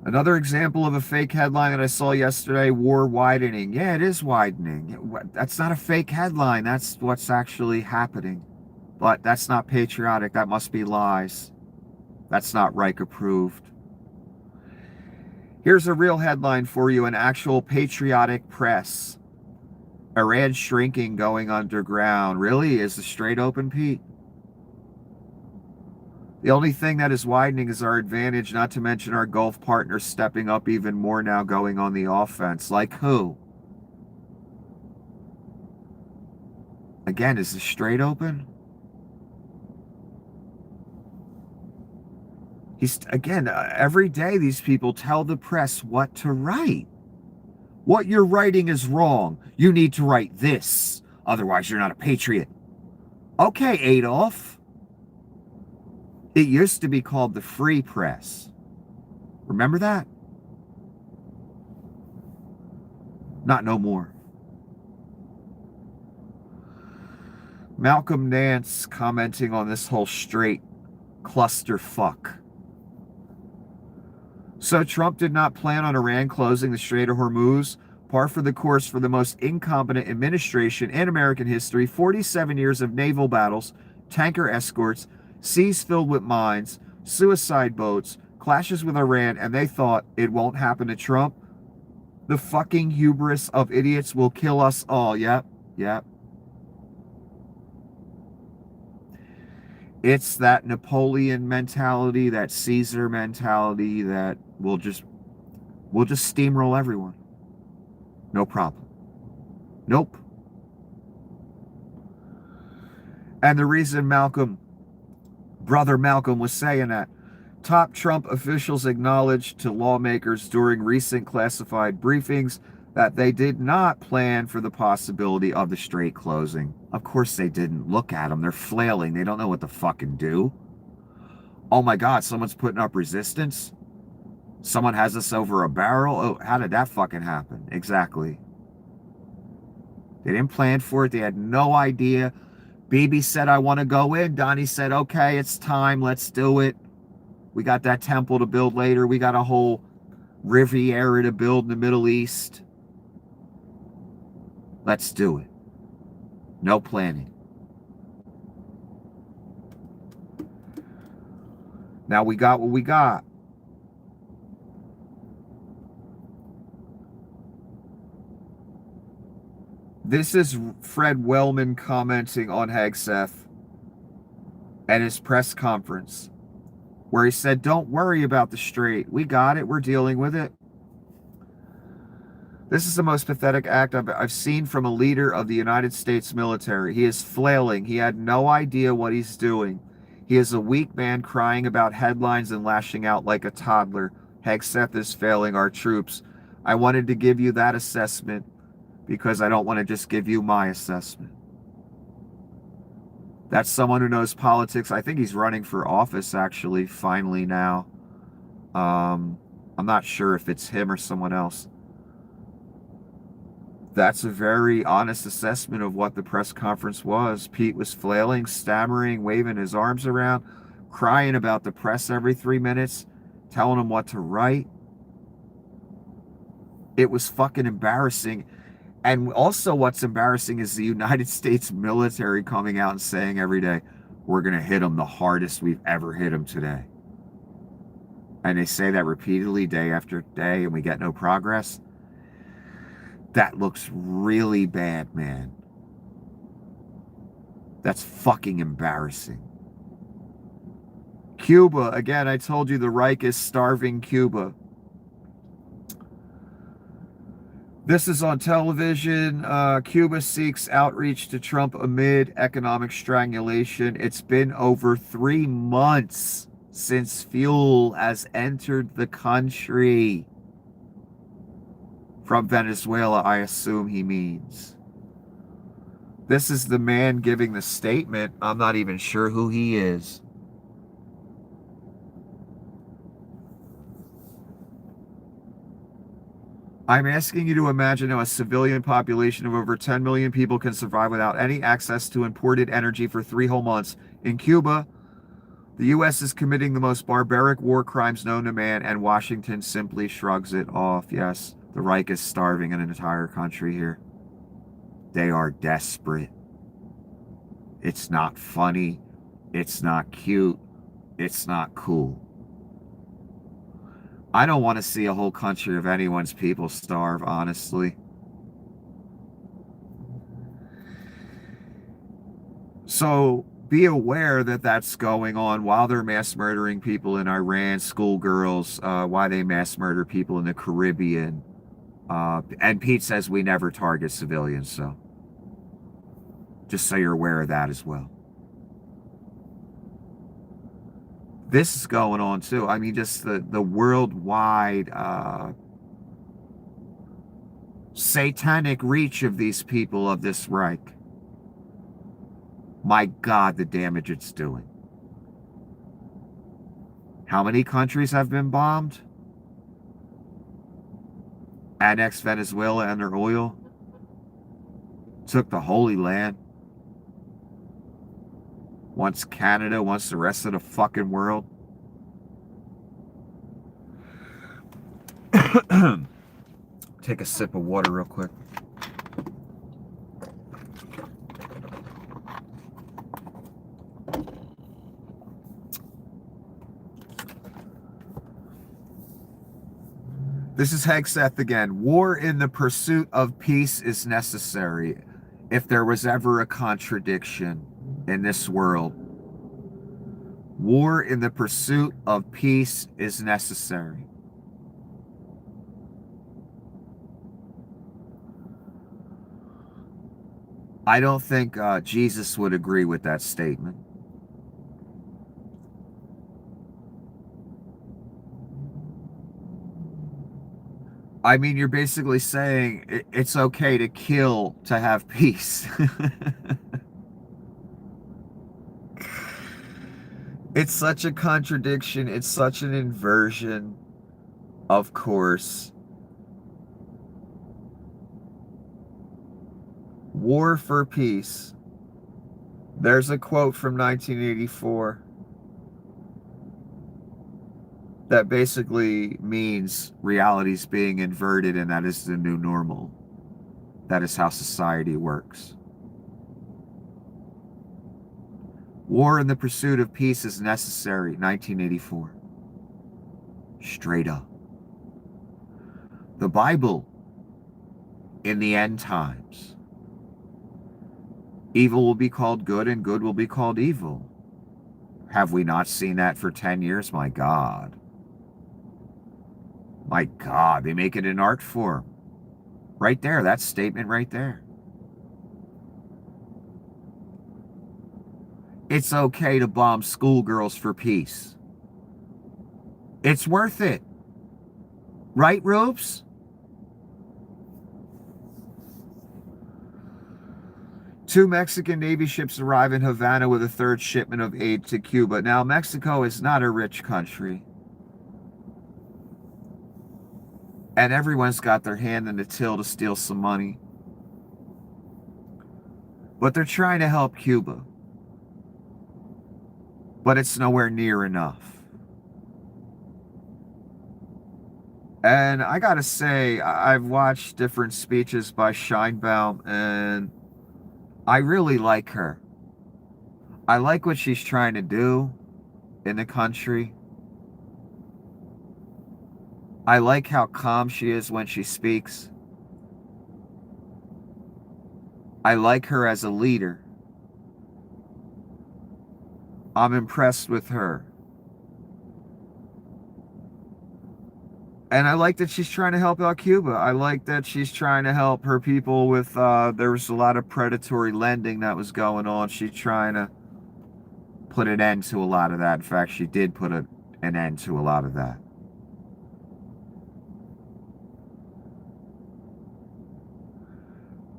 S1: Another example of a fake headline that I saw yesterday, war widening. Yeah, it is widening. That's not a fake headline. That's what's actually happening. But that's not patriotic. That must be lies. That's not Reich approved. Here's a real headline for you, an actual patriotic press. Iran shrinking, going underground. Really? Is the strait open, Pete? The only thing that is widening is our advantage, not to mention our Gulf partners stepping up even more now, going on the offense. Like who? Again, is the strait open? Every day these people tell the press what to write. What you're writing is wrong. You need to write this. Otherwise, you're not a patriot. Okay, Adolf. It used to be called the Free Press. Remember that? Not no more. Malcolm Nance commenting on this whole Strait clusterfuck. So Trump did not plan on Iran closing the Strait of Hormuz, par for the course for the most incompetent administration in American history. 47 years of naval battles, tanker escorts, seas filled with mines, suicide boats, clashes with Iran, and they thought it won't happen to Trump. The fucking hubris of idiots will kill us all. Yep, yep. It's that Napoleon mentality, that Caesar mentality that we'll just steamroll everyone. No problem. Nope. And the reason brother Malcolm was saying that, top Trump officials acknowledged to lawmakers during recent classified briefings that they did not plan for the possibility of the Strait closing. Of course they didn't. Look at them. They're flailing. They don't know what to fucking do. Oh my God, someone's putting up resistance? Someone has us over a barrel? Oh, how did that fucking happen? Exactly. They didn't plan for it. They had no idea. Bibi said, I want to go in. Donnie said, okay, it's time. Let's do it. We got that temple to build later. We got a whole Riviera to build in the Middle East. Let's do it. No planning. Now we got what we got. This is Fred Wellman commenting on Hegseth at his press conference, where he said, don't worry about the Strait. We got it. We're dealing with it. This is the most pathetic act I've seen from a leader of the United States military. He is flailing. He had no idea what he's doing. He is a weak man crying about headlines and lashing out like a toddler. Hegseth is failing our troops. I wanted to give you that assessment because I don't want to just give you my assessment. That's someone who knows politics. I think he's running for office, actually, finally now. I'm not sure if it's him or someone else. That's a very honest assessment of what the press conference was. Pete was flailing, stammering, waving his arms around, crying about the press every 3 minutes, telling them what to write. It was fucking embarrassing. And also what's embarrassing is the United States military coming out and saying every day, we're going to hit them the hardest we've ever hit them today. And they say that repeatedly day after day and we get no progress. That looks really bad, man. That's fucking embarrassing. Cuba, again, I told you the Reich is starving Cuba. This is on television. Cuba seeks outreach to Trump amid economic strangulation. It's been over 3 months since fuel has entered the country. From Venezuela, I assume he means. This is the man giving the statement. I'm not even sure who he is. I'm asking you to imagine how a civilian population of over 10 million people can survive without any access to imported energy for 3 whole months. In Cuba, the U.S. is committing the most barbaric war crimes known to man, and Washington simply shrugs it off. Yes, the Reich is starving an entire country here. They are desperate. It's not funny. It's not cute. It's not cool. I don't want to see a whole country of anyone's people starve, honestly. So be aware that that's going on while they're mass murdering people in Iran, schoolgirls, why they mass murder people in the Caribbean. And Pete says we never target civilians, so just so you're aware of that as well. This is going on too. I mean, just the worldwide satanic reach of these people of this Reich. My God, the damage it's doing. How many countries have been bombed? Annexed Venezuela and their oil. Took the Holy Land. Once Canada, once the rest of the fucking world. Take a sip of water real quick. This is Hegseth again. War in the pursuit of peace is necessary. If there was ever a contradiction in this world, war in the pursuit of peace is necessary. I don't think Jesus would agree with that statement. I mean, you're basically saying it's okay to kill to have peace. It's such a contradiction. It's such an inversion, of course. War for peace. There's a quote from 1984 that basically means reality's being inverted and that is the new normal. That is how society works. War in the pursuit of peace is necessary, 1984. Straight up. The Bible, in the end times, evil will be called good and good will be called evil. Have we not seen that for 10 years? My God. My God, they make it an art form. Right there, that statement right there. It's okay to bomb schoolgirls for peace. It's worth it. Right, Ropes? Two Mexican Navy ships arrive in Havana with a third shipment of aid to Cuba. Now, Mexico is not a rich country. And everyone's got their hand in the till to steal some money. But they're trying to help Cuba. But it's nowhere near enough. And I gotta say, I've watched different speeches by Scheinbaum, and I really like her. I like what she's trying to do in the country. I like how calm she is when she speaks. I like her as a leader. I'm impressed with her. And I like that she's trying to help out Cuba. I like that she's trying to help her people with, there was a lot of predatory lending that was going on. She's trying to put an end to a lot of that. In fact, she did put an end to a lot of that.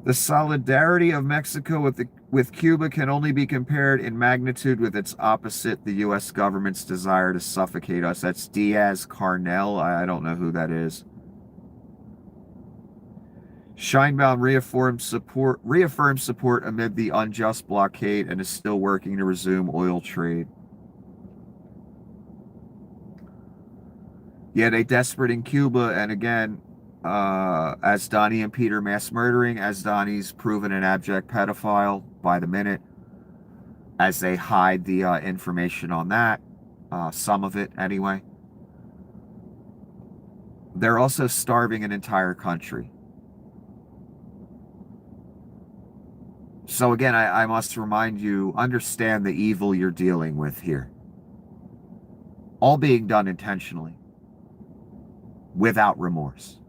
S1: The solidarity of Mexico with Cuba can only be compared in magnitude with its opposite, the U.S. government's desire to suffocate us. That's Diaz-Carnel. I don't know who that is. Scheinbaum reaffirmed support amid the unjust blockade and is still working to resume oil trade. Yet a desperate in Cuba, and again, as Donnie and Peter mass murdering, as Donnie's proven an abject pedophile by the minute, as they hide the information on that, some of it anyway. They're also starving an entire country. So again, I must remind you, understand the evil you're dealing with here. All being done intentionally, without remorse.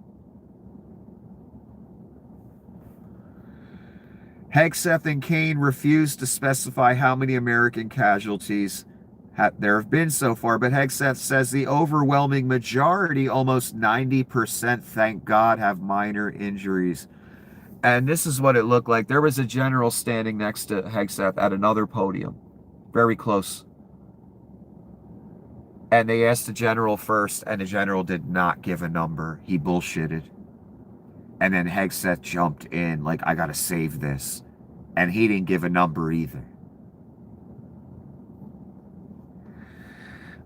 S1: Hegseth and Kane refused to specify how many American casualties there have been so far, but Hegseth says the overwhelming majority, almost 90%, thank God, have minor injuries. And this is what it looked like. There was a general standing next to Hegseth at another podium, very close. And they asked the general first, and the general did not give a number. He bullshitted. And then Hegseth jumped in like, I gotta save this. And he didn't give a number either.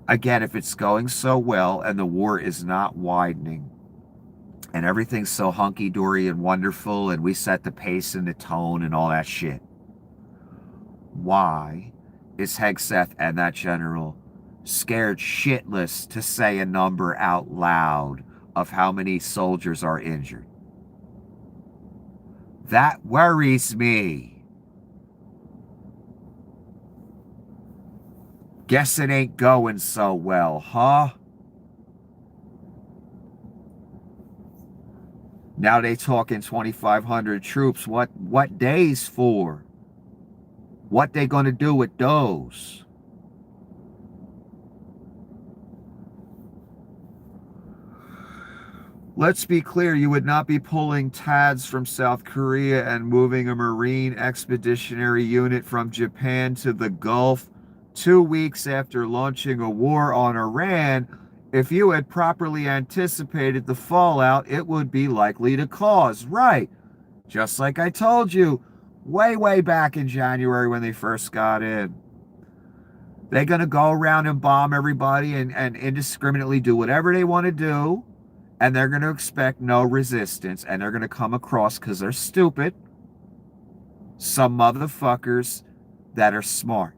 S1: Again, if it's going so well and the war is not widening and everything's so hunky-dory and wonderful and we set the pace and the tone and all that shit, why is Hegseth and that general scared shitless to say a number out loud of how many soldiers are injured? That worries me. Guess it ain't going so well, huh? Now they talking 2,500 troops. What days for? What they gonna do with those? Let's be clear, you would not be pulling TADs from South Korea and moving a Marine Expeditionary Unit from Japan to the Gulf 2 weeks after launching a war on Iran. If you had properly anticipated the fallout it would be likely to cause. Right. Just like I told you way back in January when they first got in. They're going to go around and bomb everybody and indiscriminately do whatever they want to do. And they're going to expect no resistance. And they're going to come across, because they're stupid, some motherfuckers that are smart.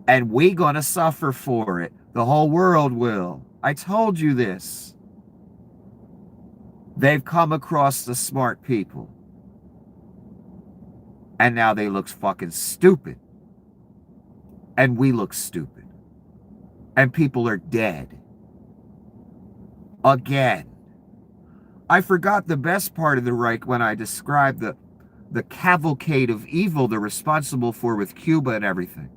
S1: And we going to suffer for it. The whole world will. I told you this. They've come across the smart people. And now they look fucking stupid. And we look stupid. And people are dead. Again. I forgot the best part of the Reich when I described the cavalcade of evil they're responsible for with Cuba and everything.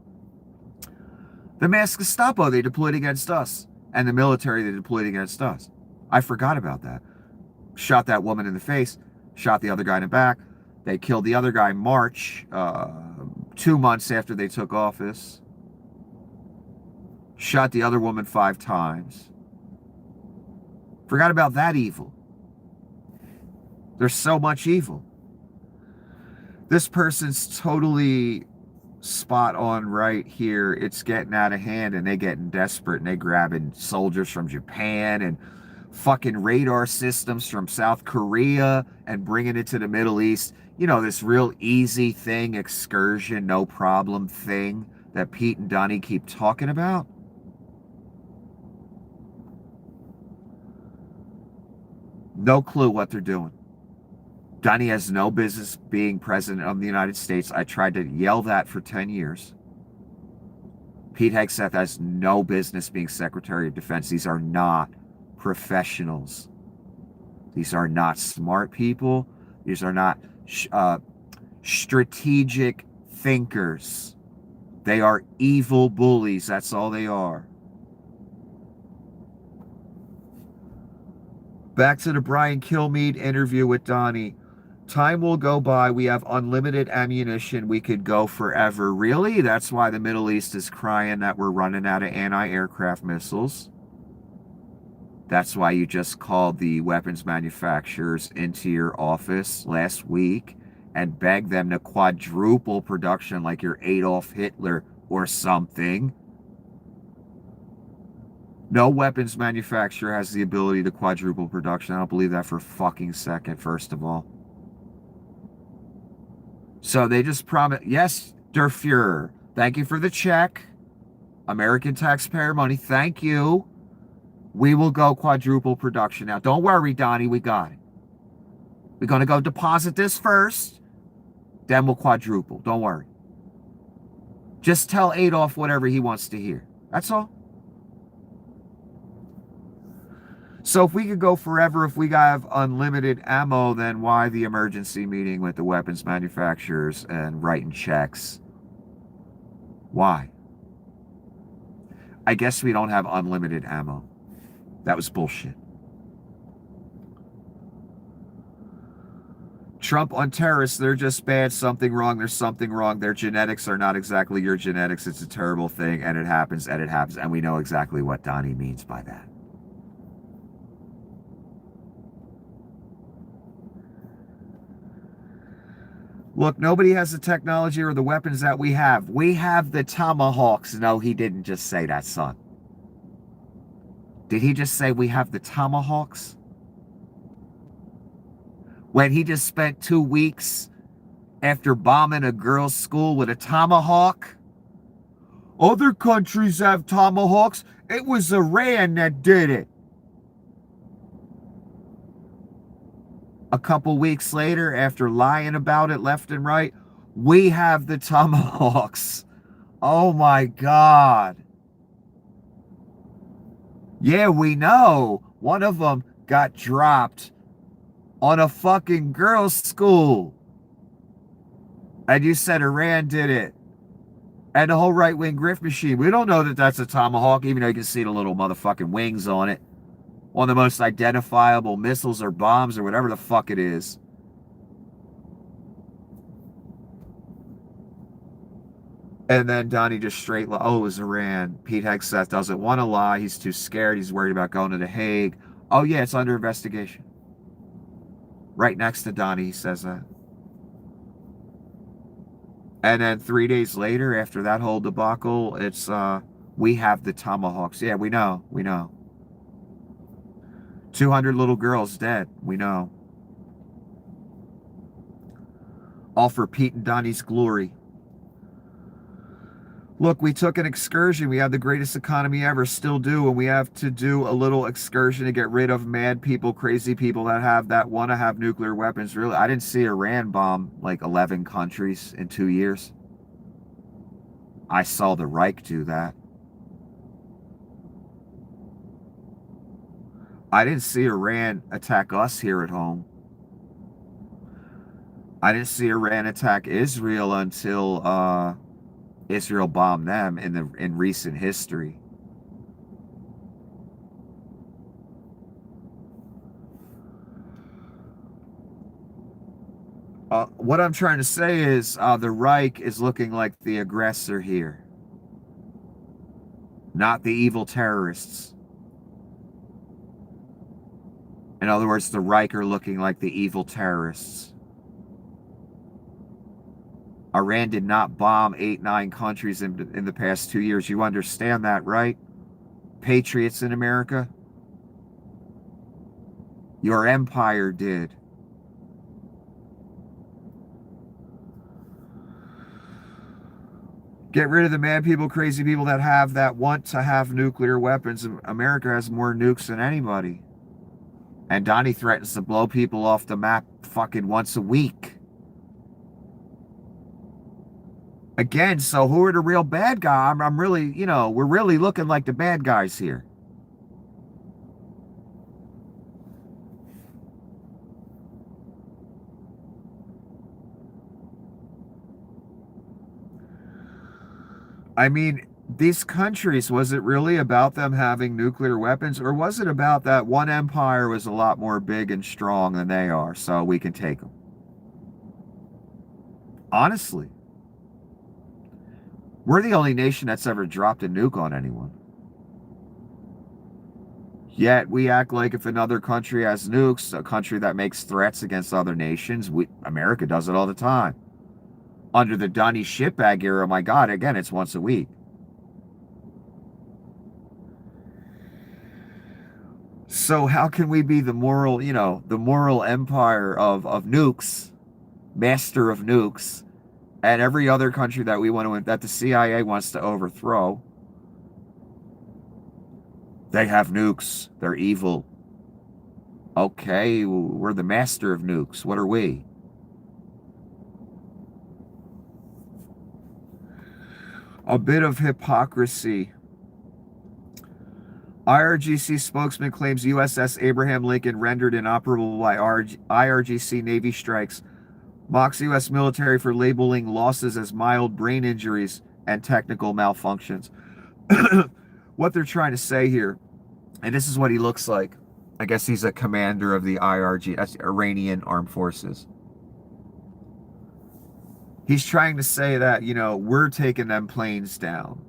S1: The mass Gestapo they deployed against us. And the military they deployed against us. I forgot about that. Shot that woman in the face. Shot the other guy in the back. They killed the other guy in March, 2 months after they took office. Shot the other woman 5 times. Forgot about that evil. There's so much evil. This person's totally spot on right here. It's getting out of hand and they getting desperate and they grabbing soldiers from Japan and fucking radar systems from South Korea and bringing it to the Middle East. You know, this real easy thing, excursion, no problem thing that Pete and Donnie keep talking about. No clue what they're doing. Donnie has no business being president of the United States. I tried to yell that for 10 years. Pete Hegseth has no business being Secretary of Defense. These are not professionals. These are not smart people. These are not strategic thinkers. They are evil bullies. That's all they are. Back to the Brian Kilmeade interview with Donnie. Time will go by. We have unlimited ammunition. We could go forever. Really? That's why the Middle East is crying that we're running out of anti-aircraft missiles. That's why you just called the weapons manufacturers into your office last week and begged them to quadruple production like you're Adolf Hitler or something. No weapons manufacturer has the ability to quadruple production. I don't believe that for a fucking second, first of all. So they just promised, yes, Der Fuhrer, thank you for the check. American taxpayer money, thank you. We will go quadruple production. Now, don't worry, Donnie, we got it. We're going to go deposit this first, then we'll quadruple. Don't worry. Just tell Adolf whatever he wants to hear. That's all. So if we could go forever, if we have unlimited ammo, then why the emergency meeting with the weapons manufacturers and writing checks? Why? I guess we don't have unlimited ammo. That was bullshit. Trump on terrorists, they're just bad, something wrong, there's something wrong. Their genetics are not exactly your genetics. It's a terrible thing, and it happens, and we know exactly what Donnie means by that. Look, nobody has the technology or the weapons that we have. We have the tomahawks. No, he didn't just say that, son. Did he just say we have the tomahawks? When he just spent 2 weeks after bombing a girls' school with a tomahawk? Other countries have tomahawks. It was Iran that did it. A couple weeks later, after lying about it left and right, we have the tomahawks. Oh my God. Yeah, we know. One of them got dropped on a fucking girls' school. And you said Iran did it. And the whole right-wing grift machine. We don't know that that's a tomahawk, even though you can see the little motherfucking wings on it. One of the most identifiable missiles or bombs or whatever the fuck it is. And then Donnie just straight, oh, it was Iran. Pete Hegseth doesn't want to lie. He's too scared. He's worried about going to The Hague. Oh, yeah, it's under investigation. Right next to Donnie, he says that. And then 3 days later, after that whole debacle, it's, we have the tomahawks. Yeah, we know. 200 little girls dead. We know. All for Pete and Donnie's glory. Look, we took an excursion. We have the greatest economy ever, still do, and we have to do a little excursion to get rid of mad people, crazy people that want to have nuclear weapons. Really, I didn't see Iran bomb like 11 countries in 2 years. I saw the Reich do that. I didn't see Iran attack us here at home. I didn't see Iran attack Israel until Israel bombed them in recent history. What I'm trying to say is the Reich is looking like the aggressor here, not the evil terrorists. In other words, the Reich are looking like the evil terrorists. Iran did not bomb 8-9 countries in the past 2 years. You understand that, right? Patriots in America? Your empire did. Get rid of the mad people, crazy people that want to have nuclear weapons. America has more nukes than anybody. And Donnie threatens to blow people off the map fucking once a week. Again, so who are the real bad guys? I'm really, we're really looking like the bad guys here. I mean, these countries, was it really about them having nuclear weapons? Or was it about that one empire was a lot more big and strong than they are, so we can take them? Honestly. We're the only nation that's ever dropped a nuke on anyone. Yet we act like if another country has nukes, a country that makes threats against other nations, America does it all the time. Under the Donnie shitbag era, my God, again, it's once a week. So how can we be the moral, the moral empire of nukes, master of nukes, and every other country that the CIA wants to overthrow? They have nukes. They're evil. Okay, we're the master of nukes. What are we? A bit of hypocrisy. IRGC spokesman claims USS Abraham Lincoln rendered inoperable by IRGC Navy strikes. Mocks U.S. military for labeling losses as mild brain injuries and technical malfunctions. What they're trying to say here, and this is what he looks like. I guess he's a commander of the that's Iranian Armed Forces. He's trying to say that, we're taking them planes down.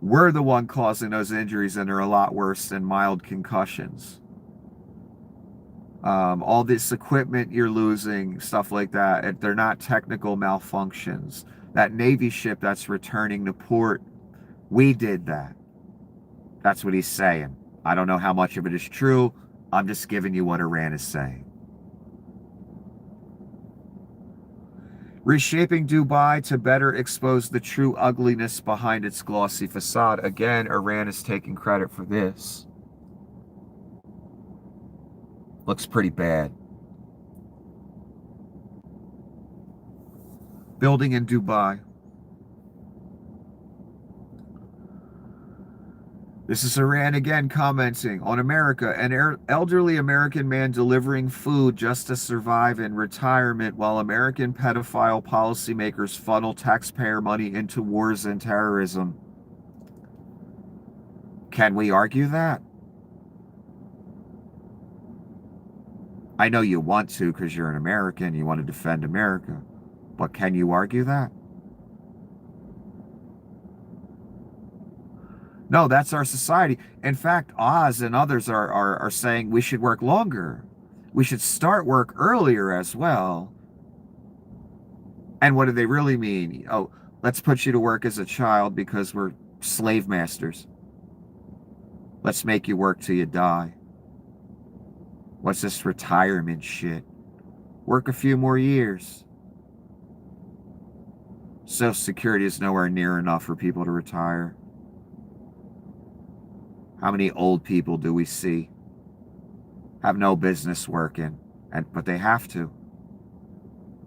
S1: We're the one causing those injuries, and they're a lot worse than mild concussions. All this equipment you're losing, stuff like that, they're not technical malfunctions. That Navy ship that's returning to port, we did that. That's what he's saying. I don't know how much of it is true. I'm just giving you what Iran is saying. Reshaping Dubai to better expose the true ugliness behind its glossy facade. Again, Iran is taking credit for this. Looks pretty bad. Building in Dubai. This is Iran again commenting on America. An elderly American man delivering food just to survive in retirement while American pedophile policymakers funnel taxpayer money into wars and terrorism. Can we argue that? I know you want to because you're an American, you want to defend America. But can you argue that? No, that's our society. In fact, Oz and others are saying we should work longer. We should start work earlier as well. And what do they really mean? Oh, let's put you to work as a child because we're slave masters. Let's make you work till you die. What's this retirement shit? Work a few more years. Social Security is nowhere near enough for people to retire. How many old people do we see have no business working, but they have to,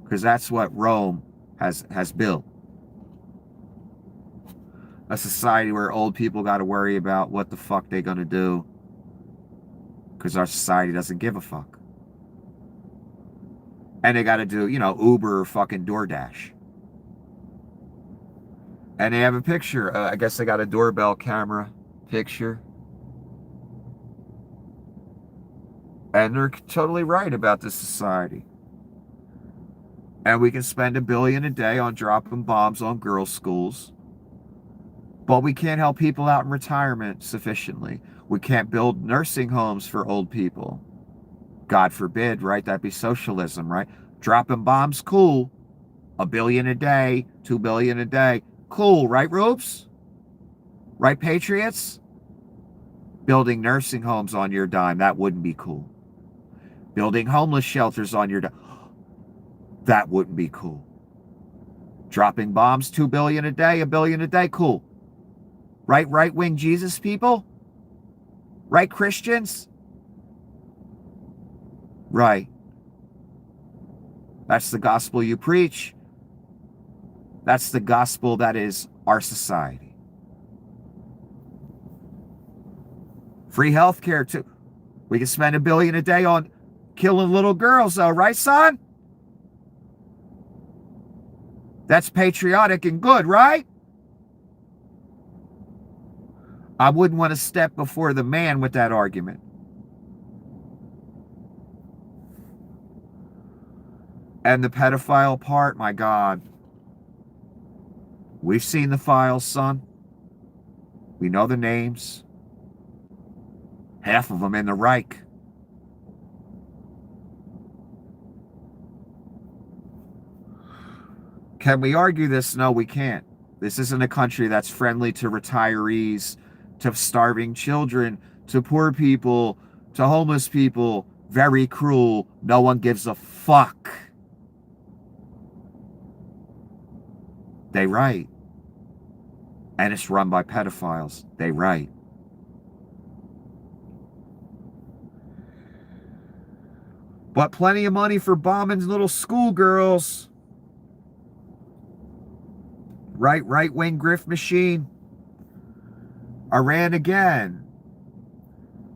S1: because that's what Rome has built. A society where old people got to worry about what the fuck they're gonna do, because our society doesn't give a fuck, and they got to do, Uber or fucking DoorDash. And they have a picture. I guess they got a doorbell camera picture. And they're totally right about this society. And we can spend $1 billion a day on dropping bombs on girls' schools. But we can't help people out in retirement sufficiently. We can't build nursing homes for old people. God forbid, right? That'd be socialism, right? Dropping bombs, cool. $1 billion a day, $2 billion a day. Cool, right, Rubes? Right, Patriots? Building nursing homes on your dime, that wouldn't be cool. Building homeless shelters on your dime, that wouldn't be cool. Dropping bombs, $2 billion a day, $1 billion a day, cool. Right, right-wing Jesus people? Right, Christians? Right. That's the gospel you preach. That's the gospel that is our society. Free health care, too. We can spend $1 billion a day on killing little girls, though, right, son? That's patriotic and good, right? I wouldn't want to step before the man with that argument. And the pedophile part, my God. We've seen the files, son. We know the names. Half of them in the Reich. Can we argue this? No, we can't. This isn't a country that's friendly to retirees, to starving children, to poor people, to homeless people. Very cruel. No one gives a fuck. They right. And it's run by pedophiles. They right. But plenty of money for bombing little schoolgirls. Right-wing grift machine. Iran again.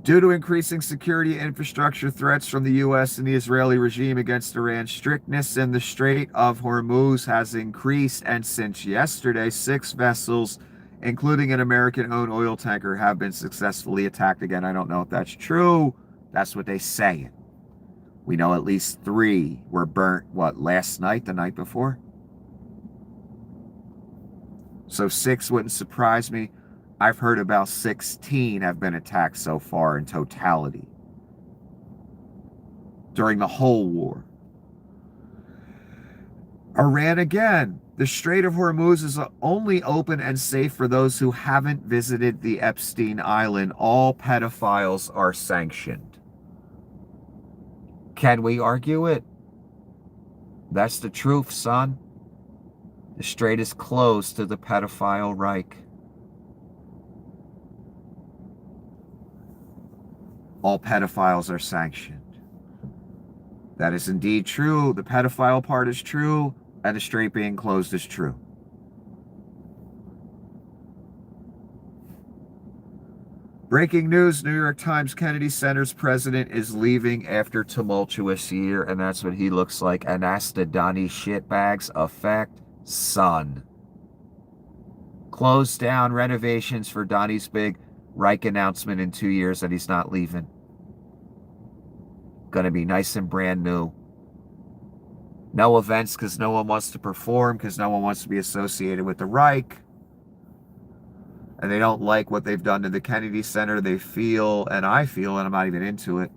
S1: Due to increasing security infrastructure threats from the U.S. and the Israeli regime against Iran, strictness in the Strait of Hormuz has increased, and since yesterday, 6 vessels, including an American-owned oil tanker, have been successfully attacked again. I don't know if that's true. That's what they say. We know at least 3 were burnt, last night, the night before? So 6 wouldn't surprise me. I've heard about 16 have been attacked so far in totality during the whole war. Iran again. The Strait of Hormuz is only open and safe for those who haven't visited the Epstein Island. All pedophiles are sanctioned. Can we argue it? That's the truth, son. The strait is closed to the pedophile Reich. All pedophiles are sanctioned. That is indeed true. The pedophile part is true, and the strait being closed is true. Breaking news, New York Times Kennedy Center's president is leaving after tumultuous year, and that's what he looks like. And that's the Donnie shitbags effect, son. Closed down renovations for Donnie's big Reich announcement in 2 years that he's not leaving. Gonna be nice and brand new. No events because no one wants to perform, because no one wants to be associated with the Reich. And they don't like what they've done to the Kennedy Center. They feel, and I feel, and I'm not even into it,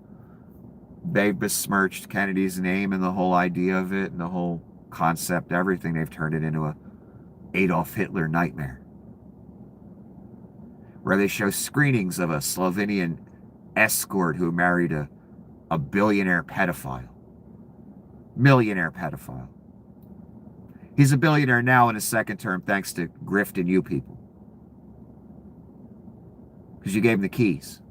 S1: they've besmirched Kennedy's name and the whole idea of it and the whole concept, everything. They've turned it into a Adolf Hitler nightmare, where they show screenings of a Slovenian escort who married a billionaire pedophile. Millionaire pedophile. He's a billionaire now in his second term thanks to grift and you people. Because you gave him the keys.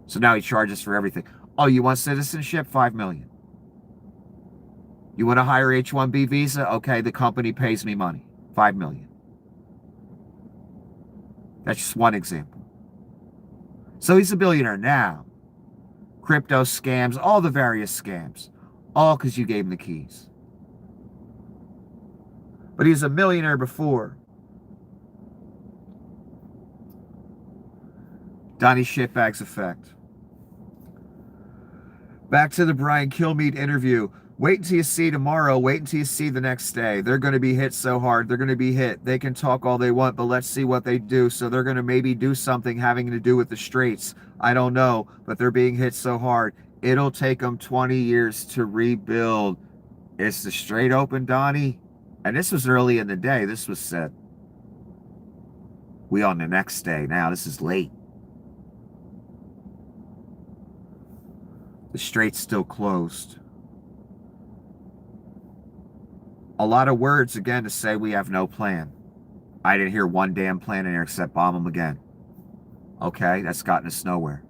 S1: So now he charges for everything. Oh, you want citizenship? $5 million. You want a higher H-1B visa? Okay, the company pays me money. $5 million. That's just one example. So he's a billionaire now. Crypto scams, all the various scams. All because you gave him the keys. But he was a millionaire before. Donnie shitbags effect. Back to the Brian Kilmeade interview. Wait until you see tomorrow. Wait until you see the next day. They're going to be hit so hard. They're going to be hit. They can talk all they want, but let's see what they do. So they're going to maybe do something having to do with the straits. I don't know, but they're being hit so hard. It'll take them 20 years to rebuild. Is the strait open, Donnie? And this was early in the day. This was said. We on the next day now. This is late. The strait's still closed. A lot of words, again, to say we have no plan. I didn't hear one damn plan in there except bomb them again. Okay, that's gotten us nowhere.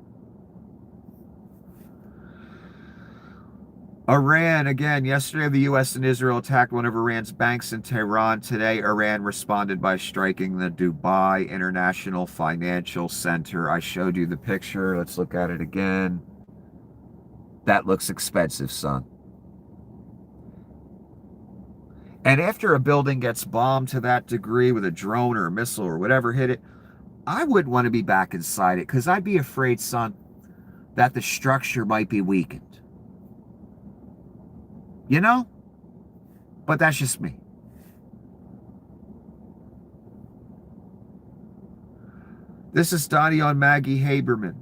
S1: Iran, again, yesterday the U.S. and Israel attacked one of Iran's banks in Tehran. Today, Iran responded by striking the Dubai International Financial Center. I showed you the picture. Let's look at it again. That looks expensive, son. And after a building gets bombed to that degree with a drone or a missile or whatever hit it, I wouldn't want to be back inside it because I'd be afraid, son, that the structure might be weakened. You know? But that's just me. This is Donnie on Maggie Haberman.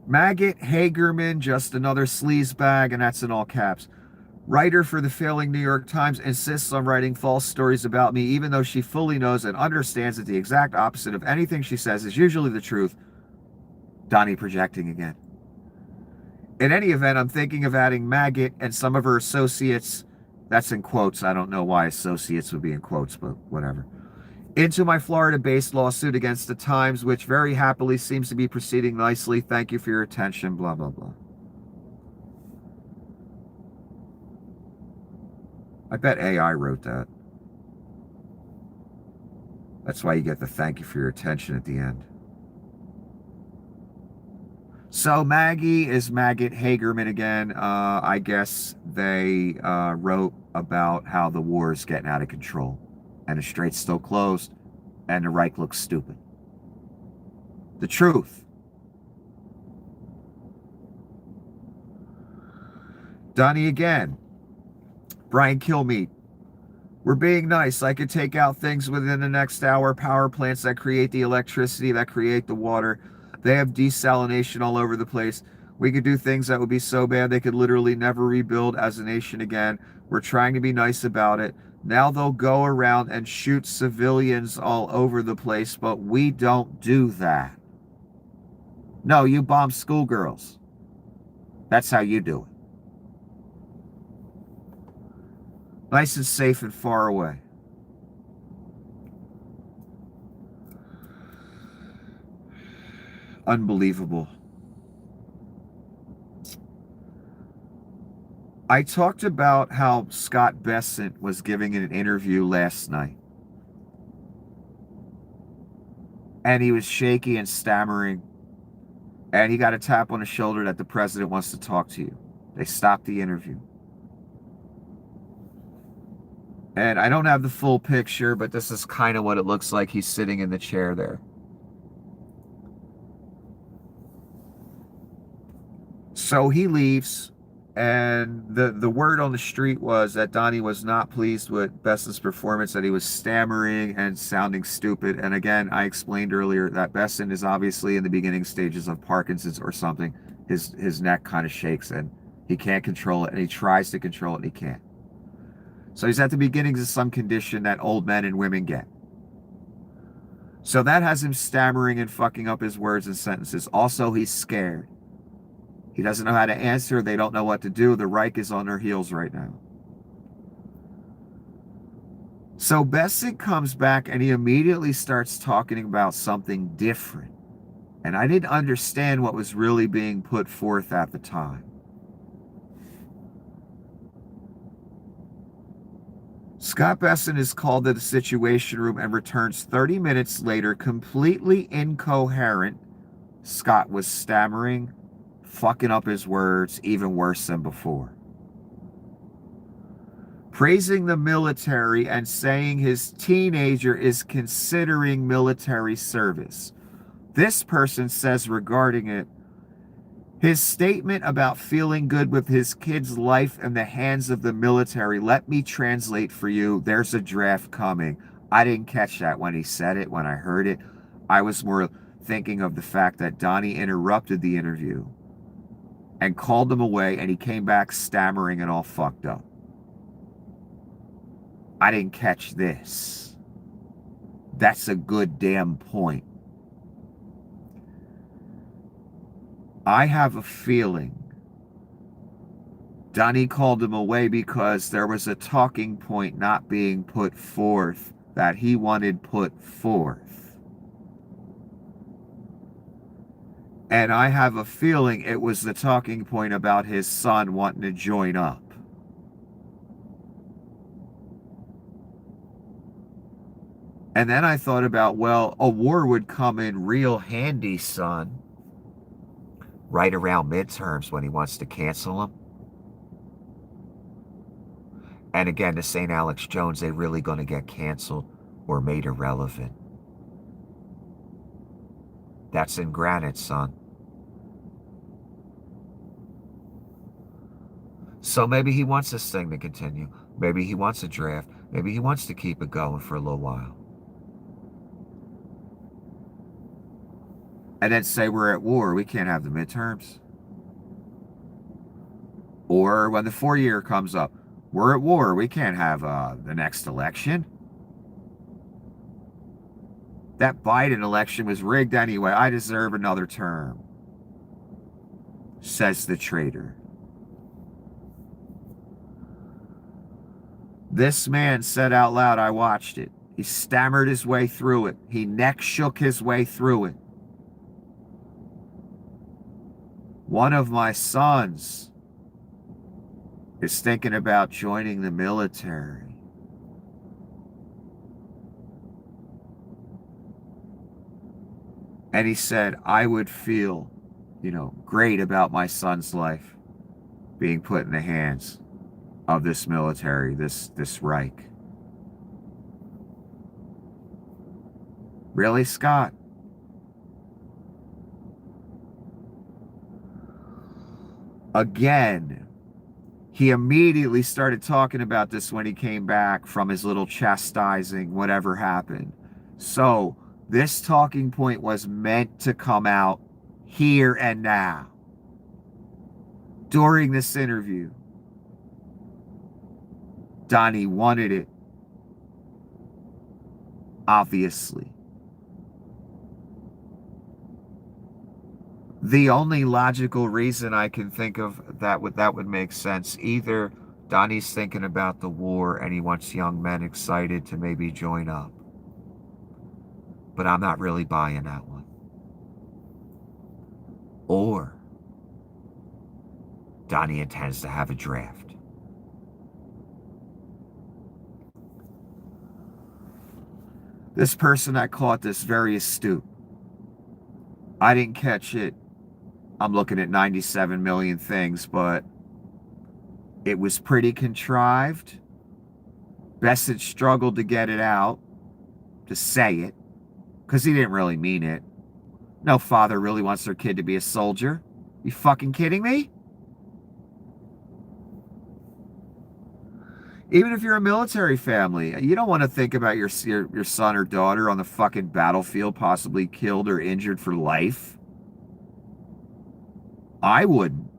S1: Maggot Hagerman, just another sleazebag, and that's in all caps. Writer for the failing New York Times insists on writing false stories about me, even though she fully knows and understands that the exact opposite of anything she says is usually the truth. Donnie projecting again. In any event, I'm thinking of adding Maggot and some of her associates, that's in quotes, I don't know why associates would be in quotes, but whatever, into my Florida-based lawsuit against the Times, which very happily seems to be proceeding nicely. Thank you for your attention, blah, blah, blah. I bet AI wrote that. That's why you get the thank you for your attention at the end. So Maggie is Maggot Hagerman again. I guess they wrote about how the war is getting out of control. And the strait's still closed, and the Reich looks stupid. The truth. Donnie again. Brian Kilmeade. We're being nice. I could take out things within the next hour. Power plants that create the electricity, that create the water. They have desalination all over the place. We could do things that would be so bad they could literally never rebuild as a nation again. We're trying to be nice about it. Now they'll go around and shoot civilians all over the place, but we don't do that. No, you bomb schoolgirls. That's how you do it. Nice and safe and far away. Unbelievable. I talked about how Scott Bessent was giving an interview last night. And he was shaky and stammering. And he got a tap on the shoulder that the president wants to talk to you. They stopped the interview. And I don't have the full picture, but this is kind of what it looks like. He's sitting in the chair there. So he leaves, and the word on the street was that Donnie was not pleased with Bessent's performance, that he was stammering and sounding stupid. And again, I explained earlier that Bessent is obviously in the beginning stages of Parkinson's or something. His neck kind of shakes, and he can't control it, and he tries to control it, and he can't. So he's at the beginnings of some condition that old men and women get. So that has him stammering and fucking up his words and sentences. Also, he's scared. He doesn't know how to answer. They don't know what to do. The Reich is on their heels right now. So Bessent comes back and he immediately starts talking about something different. And I didn't understand what was really being put forth at the time. Scott Bessent is called to the Situation Room and returns 30 minutes later completely incoherent. Scott was stammering, fucking up his words even worse than before. Praising the military and saying his teenager is considering military service. This person says regarding it, his statement about feeling good with his kid's life in the hands of the military. Let me translate for you. There's a draft coming. I didn't catch that when he said it, when I heard it. I was more thinking of the fact that Donnie interrupted the interview and called him away, and he came back stammering and all fucked up. I didn't catch this. That's a good damn point. I have a feeling Donnie called him away because there was a talking point not being put forth that he wanted put forth. And I have a feeling it was the talking point about his son wanting to join up. And then I thought about, well, a war would come in real handy, son. Right around midterms when he wants to cancel them. And again, the St. Alex Jones, they really going to get canceled or made irrelevant. That's in granite, son. So maybe he wants this thing to continue. Maybe he wants a draft. Maybe he wants to keep it going for a little while. And then say we're at war. We can't have the midterms. Or when the 4-year comes up, we're at war. We can't have the next election. That Biden election was rigged anyway. I deserve another term, says the traitor. This man said out loud, I watched it. He stammered his way through it. He neck shook his way through it. One of my sons is thinking about joining the military. And he said, I would feel, great about my son's life being put in the hands of this military, this Reich. Really, Scott? Again, he immediately started talking about this when he came back from his little chastising, whatever happened. So this talking point was meant to come out here and now. During this interview, Donnie wanted it, obviously. The only logical reason I can think of that would make sense, either Donnie's thinking about the war and he wants young men excited to maybe join up. But I'm not really buying that one. Or Donnie intends to have a draft. This person that caught this very astute. I didn't catch it. I'm looking at 97 million things, but it was pretty contrived. Bessett struggled to get it out, to say it, because he didn't really mean it. No father really wants their kid to be a soldier. You fucking kidding me? Even if you're a military family, you don't want to think about your son or daughter on the fucking battlefield, possibly killed or injured for life. I wouldn't.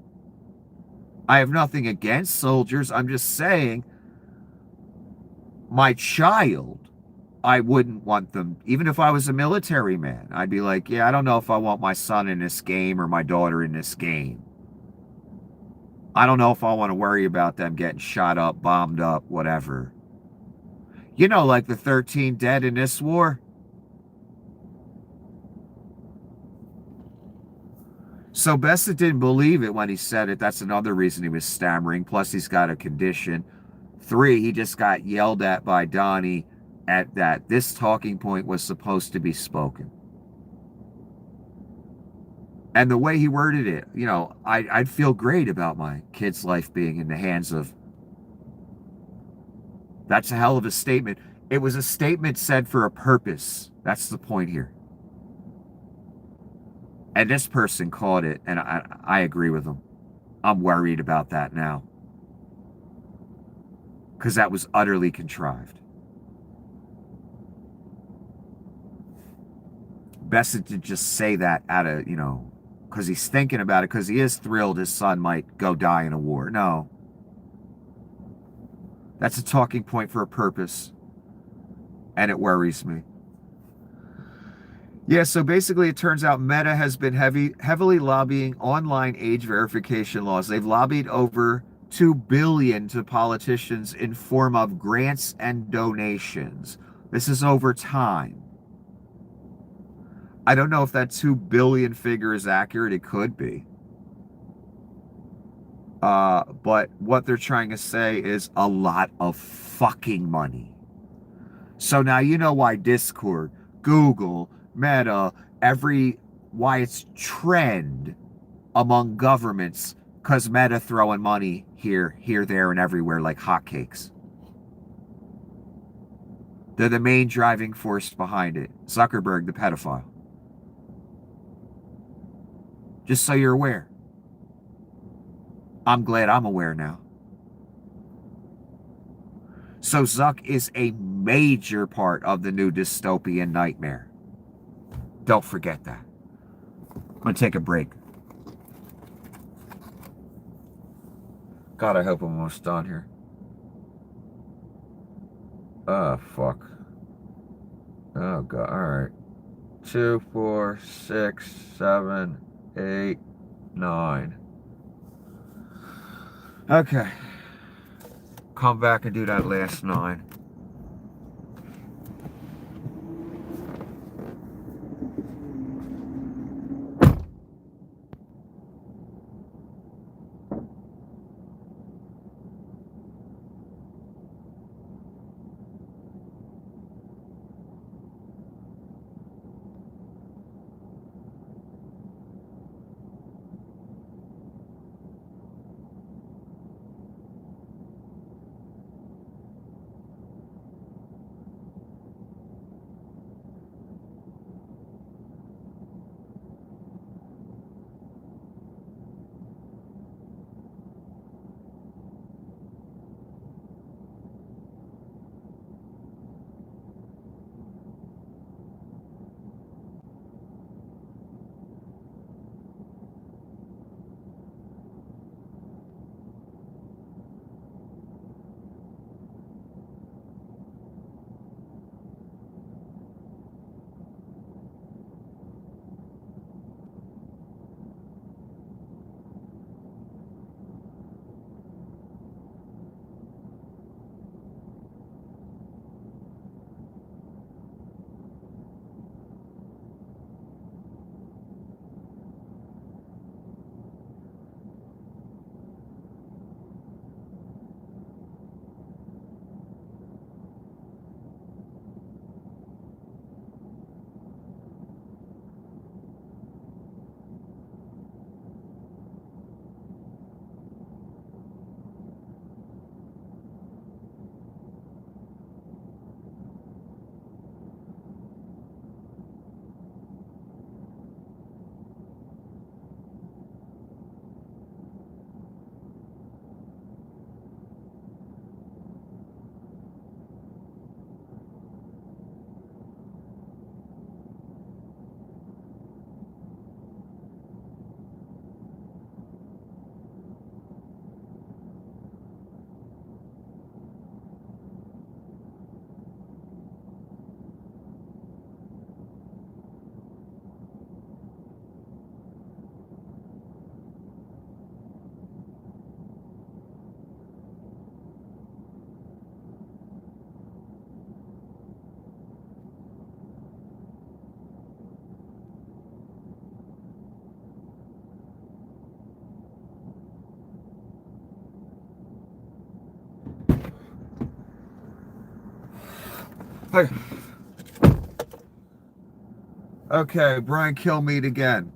S1: I have nothing against soldiers. I'm just saying, my child, I wouldn't want them. Even if I was a military man, I'd be like, yeah, I don't know if I want my son in this game or my daughter in this game. I don't know if I want to worry about them getting shot up, bombed up, whatever. You know, like the 13 dead in this war. So Bessa didn't believe it when he said it. That's another reason he was stammering. Plus, he's got a condition. 3, he just got yelled at by Donnie at that this talking point was supposed to be spoken. And the way he worded it, you know, I'd feel great about my kid's life being in the hands of. That's a hell of a statement. It was a statement said for a purpose. That's the point here. And this person caught it, and I agree with him. I'm worried about that now. Because that was utterly contrived. Best to just say that out of, you know, because he's thinking about it, because he is thrilled his son might go die in a war. No. That's a talking point for a purpose. And it worries me. Yeah, so basically it turns out Meta has been heavily lobbying online age verification laws. They've lobbied over $2 billion to politicians in form of grants and donations. This is over time. I don't know if that 2 billion figure is accurate. It could be. But what they're trying to say is a lot of fucking money. So now you know why Discord, Google, Meta, why it's trend among governments, because Meta throwing money here, there, and everywhere like hotcakes. They're the main driving force behind it. Zuckerberg, the pedophile. Just so you're aware. I'm glad I'm aware now. So Zuck is a major part of the new dystopian nightmare. Don't forget that. I'm going to take a break. God, I hope I'm almost done here. Oh, fuck. Oh, God. All right. 2, 4, 6, 7, 8, 9. Okay. Come back and do that last 9. Okay, Brian Kilmeade again.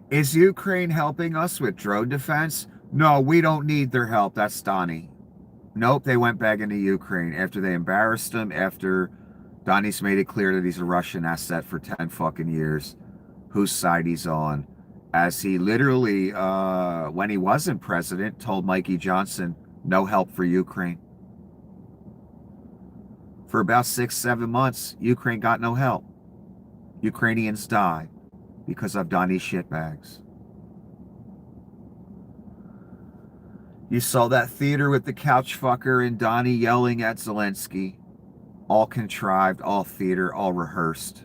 S1: Is Ukraine helping us with drone defense? No, we don't need their help. That's Donnie. Nope, they went back into Ukraine after they embarrassed him, after Donnie's made it clear that he's a Russian asset for 10 fucking years, whose side he's on. As he literally, when he wasn't president, told Mikey Johnson, no help for Ukraine. For about 6-7 months, Ukraine got no help. Ukrainians died because of Donnie's shitbags. You saw that theater with the couch fucker and Donnie yelling at Zelensky. All contrived, all theater, all rehearsed.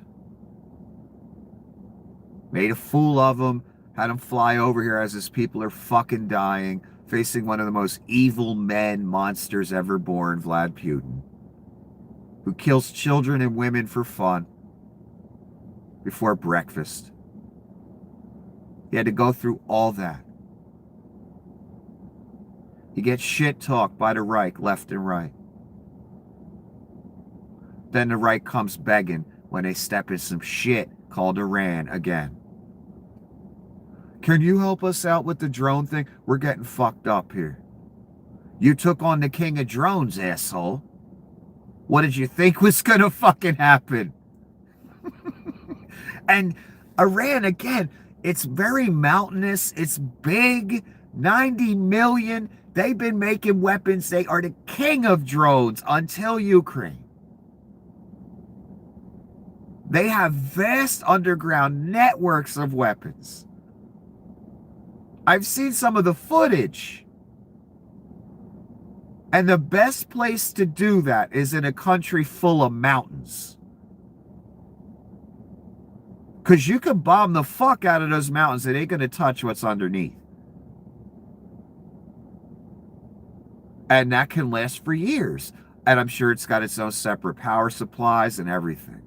S1: Made a fool of him, had him fly over here as his people are fucking dying, facing one of the most evil men, monsters ever born, Vlad Putin, who kills children and women for fun before breakfast. He had to go through all that. He gets shit talked by the Reich, left and right. Then the Reich comes begging when they step in some shit called Iran again. Can you help us out with the drone thing? We're getting fucked up here. You took on the king of drones, asshole. What did you think was gonna fucking happen? And Iran, again, it's very mountainous. It's big, 90 million. They've been making weapons. They are the king of drones until Ukraine. They have vast underground networks of weapons. I've seen some of the footage. And the best place to do that is in a country full of mountains. Because you can bomb the fuck out of those mountains. It ain't going to touch what's underneath. And that can last for years. And I'm sure it's got its own separate power supplies and everything.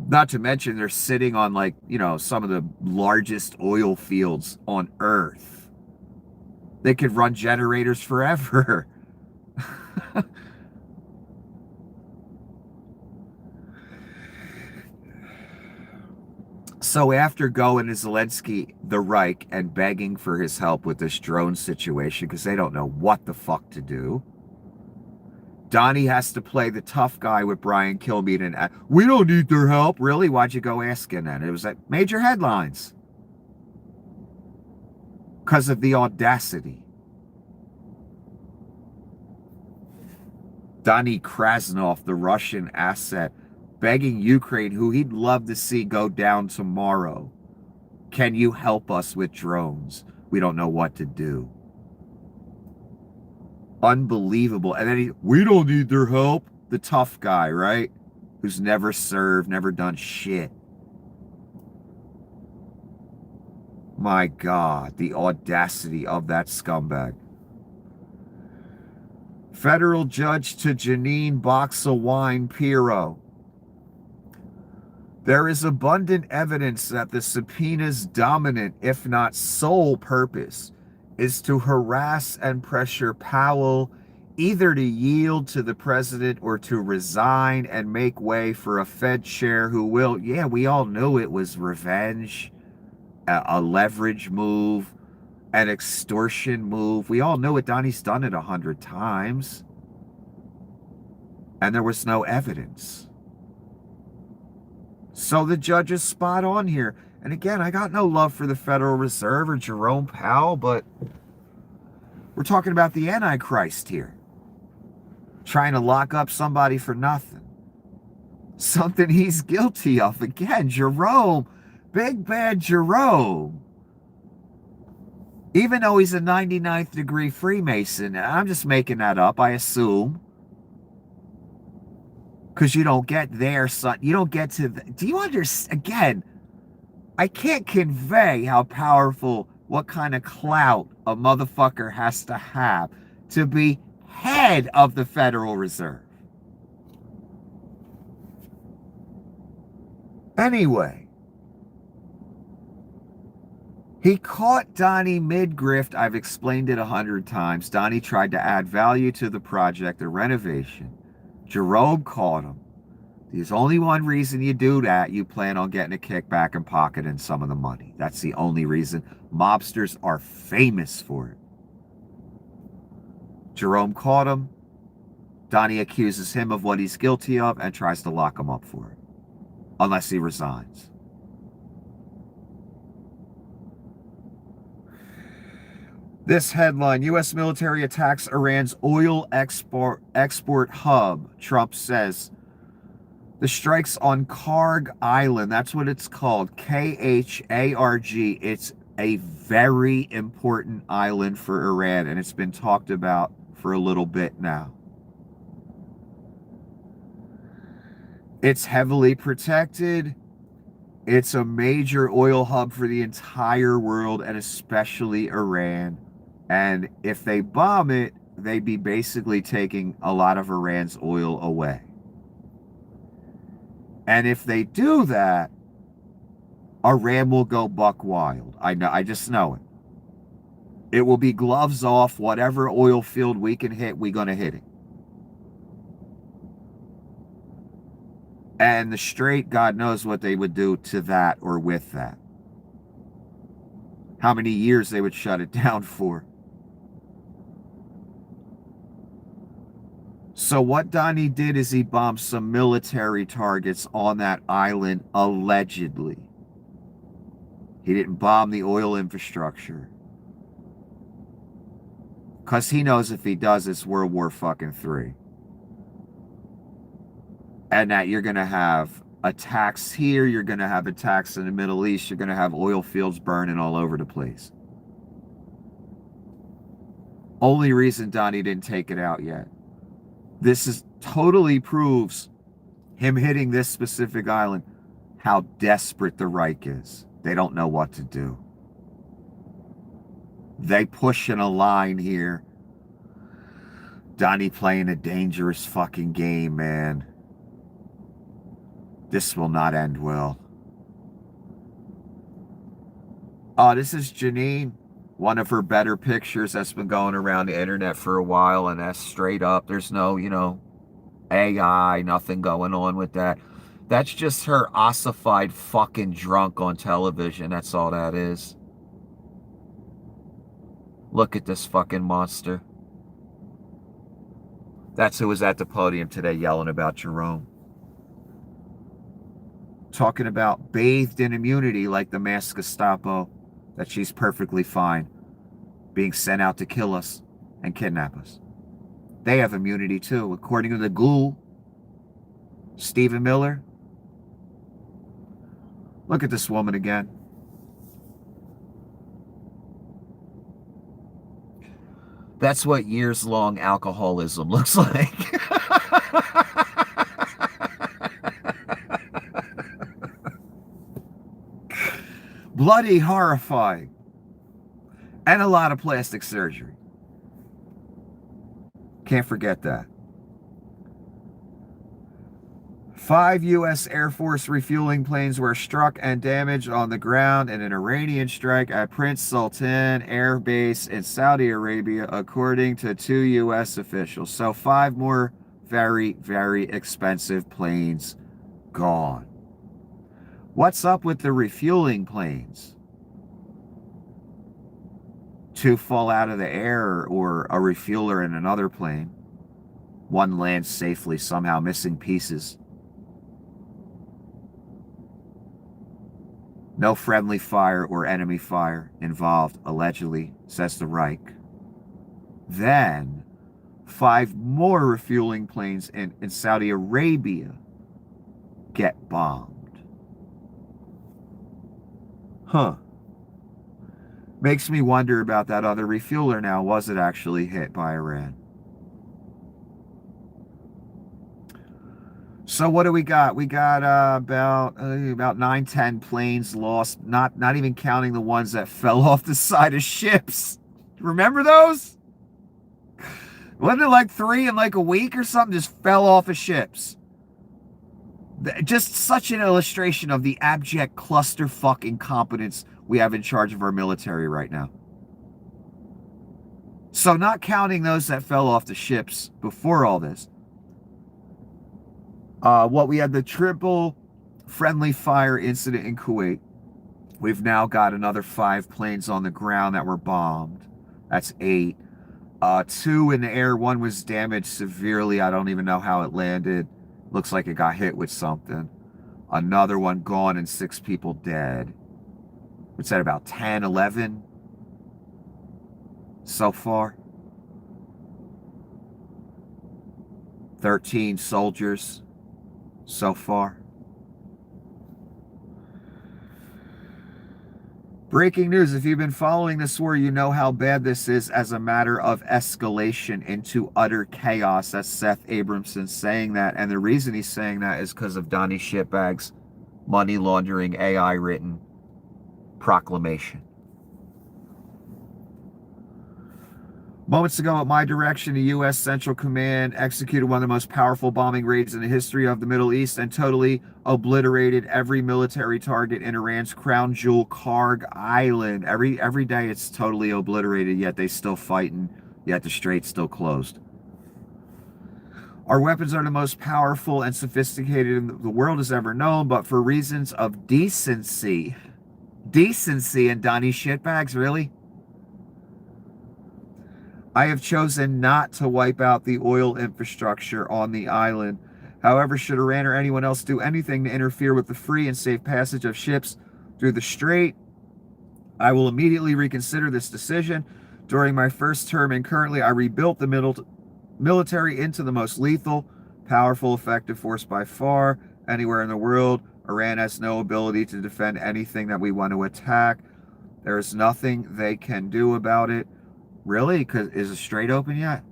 S1: Not to mention they're sitting on, like, you know, some of the largest oil fields on Earth. They could run generators forever. So after going to Zelensky, the Reich, and begging for his help with this drone situation, because they don't know what the fuck to do, Donnie has to play the tough guy with Brian Kilmeade and we don't need their help. Really? Why'd you go asking then? It was at major headlines. Because of the audacity. Donnie Krasnov, the Russian asset, begging Ukraine, who he'd love to see go down tomorrow. Can you help us with drones? We don't know what to do. Unbelievable. And then we don't need their help. The tough guy, right? Who's never served, never done shit. My God, the audacity of that scumbag. Federal judge to Janine box of wine, Pirro. There is abundant evidence that the subpoena's dominant, if not sole purpose, is to harass and pressure Powell either to yield to the president or to resign and make way for a Fed chair who will, yeah, we all knew it was revenge, a leverage move, an extortion move. We all knew it. Donnie's done it 100 times. And there was no evidence. So the judge is spot on here. And again, I got no love for the Federal Reserve or Jerome Powell, but we're talking about the Antichrist here. Trying to lock up somebody for nothing. Something he's guilty of. Again, Jerome, big bad Jerome. Even though he's a 99th degree Freemason, and I'm just making that up, I assume. Because you don't get there, son. You don't get to... Do you understand? Again, I can't convey how powerful, what kind of clout a motherfucker has to have to be head of the Federal Reserve. Anyway, He caught Donnie mid-grift. I've explained it 100 times. Donnie tried to add value to the project, the renovation. Jerome caught him. There's only one reason you do that. You plan on getting a kickback and pocketing some of the money. That's the only reason. Mobsters are famous for it. Jerome caught him. Donnie accuses him of what he's guilty of and tries to lock him up for it. Unless he resigns. This headline, U.S. military attacks Iran's oil export hub. Trump says the strikes on Karg Island, that's what it's called, Kharg. It's a very important island for Iran, and it's been talked about for a little bit now. It's heavily protected. It's a major oil hub for the entire world, and especially Iran. And if they bomb it, they'd be basically taking a lot of Iran's oil away. And if they do that, Iran will go buck wild. I just know it. It will be gloves off. Whatever oil field we can hit, we're going to hit it. And the Strait, God knows what they would do to that or with that. How many years they would shut it down for. So what Donnie did is he bombed some military targets on that island, allegedly. He didn't bomb the oil infrastructure. Because he knows if he does, it's World War fucking III. And that you're going to have attacks here, you're going to have attacks in the Middle East, you're going to have oil fields burning all over the place. Only reason Donnie didn't take it out yet. This is totally proves him hitting this specific island how desperate the Reich is. They don't know what to do. They pushing a line here. Donnie playing a dangerous fucking game, man. This will not end well. This is Janine. One of her better pictures that's been going around the internet for a while, and that's straight up. There's no, AI, nothing going on with that. That's just her ossified fucking drunk on television. That's all that is. Look at this fucking monster. That's who was at the podium today yelling about Jerome. Talking about bathed in immunity like the masked Gestapo. That she's perfectly fine being sent out to kill us and kidnap us. They have immunity too, according to the ghoul, Stephen Miller. Look at this woman again. That's what years-long alcoholism looks like. Bloody horrifying. And a lot of plastic surgery. Can't forget that. 5 U.S. Air Force refueling planes were struck and damaged on the ground in an Iranian strike at Prince Sultan Air Base in Saudi Arabia, according to 2 U.S. officials. So 5 more very, very expensive planes gone. What's up with the refueling planes? 2 fall out of the air or a refueler in another plane. 1 lands safely, somehow missing pieces. No friendly fire or enemy fire involved, allegedly, says the Reich. Then, 5 more refueling planes in Saudi Arabia get bombed. Huh. Makes me wonder about that other refueler now. Was it actually hit by Iran? So what do we got? We got about 9-10 planes lost, not even counting the ones that fell off the side of ships. Remember those? Wasn't it like 3 in like a week or something? Just fell off of ships. Just such an illustration of the abject clusterfuck incompetence we have in charge of our military right now. So not counting those that fell off the ships before all this, what we had the triple friendly fire incident in Kuwait. We've now got another 5 planes on the ground that were bombed. That's 8. 2 in the air. 1 was damaged severely. I don't even know how it landed. Looks like it got hit with something. Another one gone and 6 people dead. What's that, about 10, 11 so far? 13 soldiers so far. Breaking news. If you've been following this war, you know how bad this is as a matter of escalation into utter chaos. That's Seth Abramson saying that. And the reason he's saying that is because of Donnie Shitbag's money laundering AI written proclamation. Moments ago, at my direction, the U.S. Central Command executed one of the most powerful bombing raids in the history of the Middle East and totally obliterated every military target in Iran's crown jewel, Karg Island. Every day it's totally obliterated, yet they still fighting, yet the strait's still closed. Our weapons are the most powerful and sophisticated the world has ever known, but for reasons of decency. Decency and Donnie Shitbags, really? I have chosen not to wipe out the oil infrastructure on the island. However, should Iran or anyone else do anything to interfere with the free and safe passage of ships through the strait, I will immediately reconsider this decision. During my first term and currently, I rebuilt the military into the most lethal, powerful, effective force by far anywhere in the world. Iran has no ability to defend anything that we want to attack. There is nothing they can do about it. Really? Because is the strait open yet?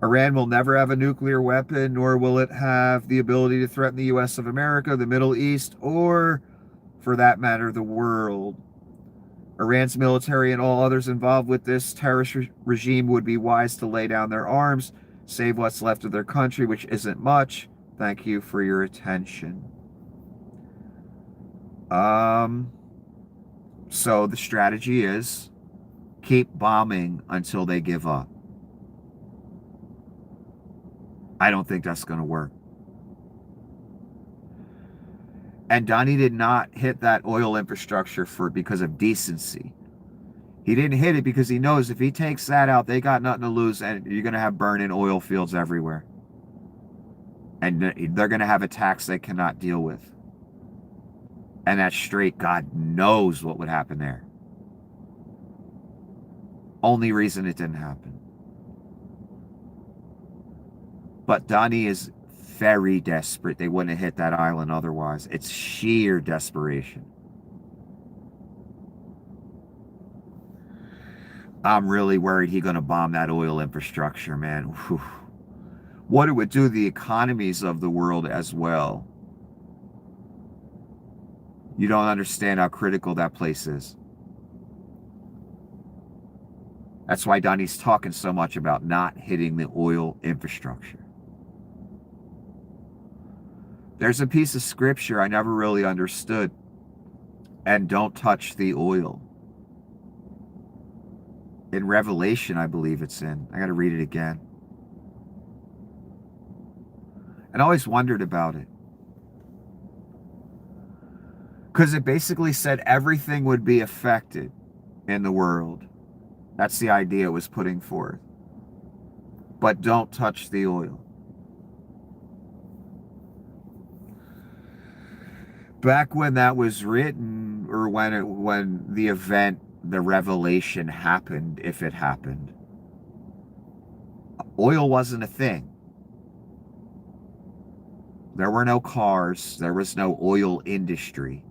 S1: Iran will never have a nuclear weapon, nor will it have the ability to threaten the U.S. of America, the Middle East, or, for that matter, the world. Iran's military and all others involved with this terrorist regime would be wise to lay down their arms, save what's left of their country, which isn't much. Thank you for your attention. So the strategy is keep bombing until they give up. I don't think that's going to work. And Donnie did not hit that oil infrastructure because of decency. He didn't hit it because he knows if he takes that out, they got nothing to lose, and you're going to have burning oil fields everywhere. And they're going to have attacks they cannot deal with. And that strait, God knows what would happen there. Only reason it didn't happen. But Donnie is very desperate. They wouldn't have hit that island otherwise. It's sheer desperation. I'm really worried he's going to bomb that oil infrastructure, man. Whew. What it would do to the economies of the world as well. You don't understand how critical that place is. That's why Donnie's talking so much about not hitting the oil infrastructure. There's a piece of scripture I never really understood. And don't touch the oil. In Revelation, I believe it's in. I got to read it again. And I always wondered about it. Because it basically said everything would be affected in the world. That's the idea it was putting forth. But don't touch the oil. Back when that was written, or when the event, the revelation happened, if it happened, oil wasn't a thing. There were no cars. There was no oil industry.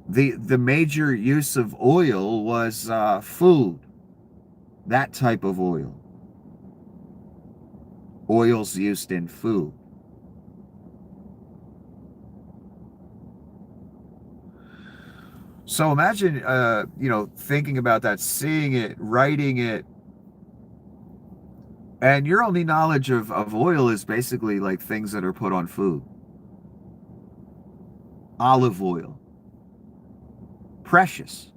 S1: The major use of oil was food. That type of oil. Oil's used in food. So imagine, thinking about that, seeing it, writing it, And your only knowledge of oil is basically like things that are put on food. Olive oil. Precious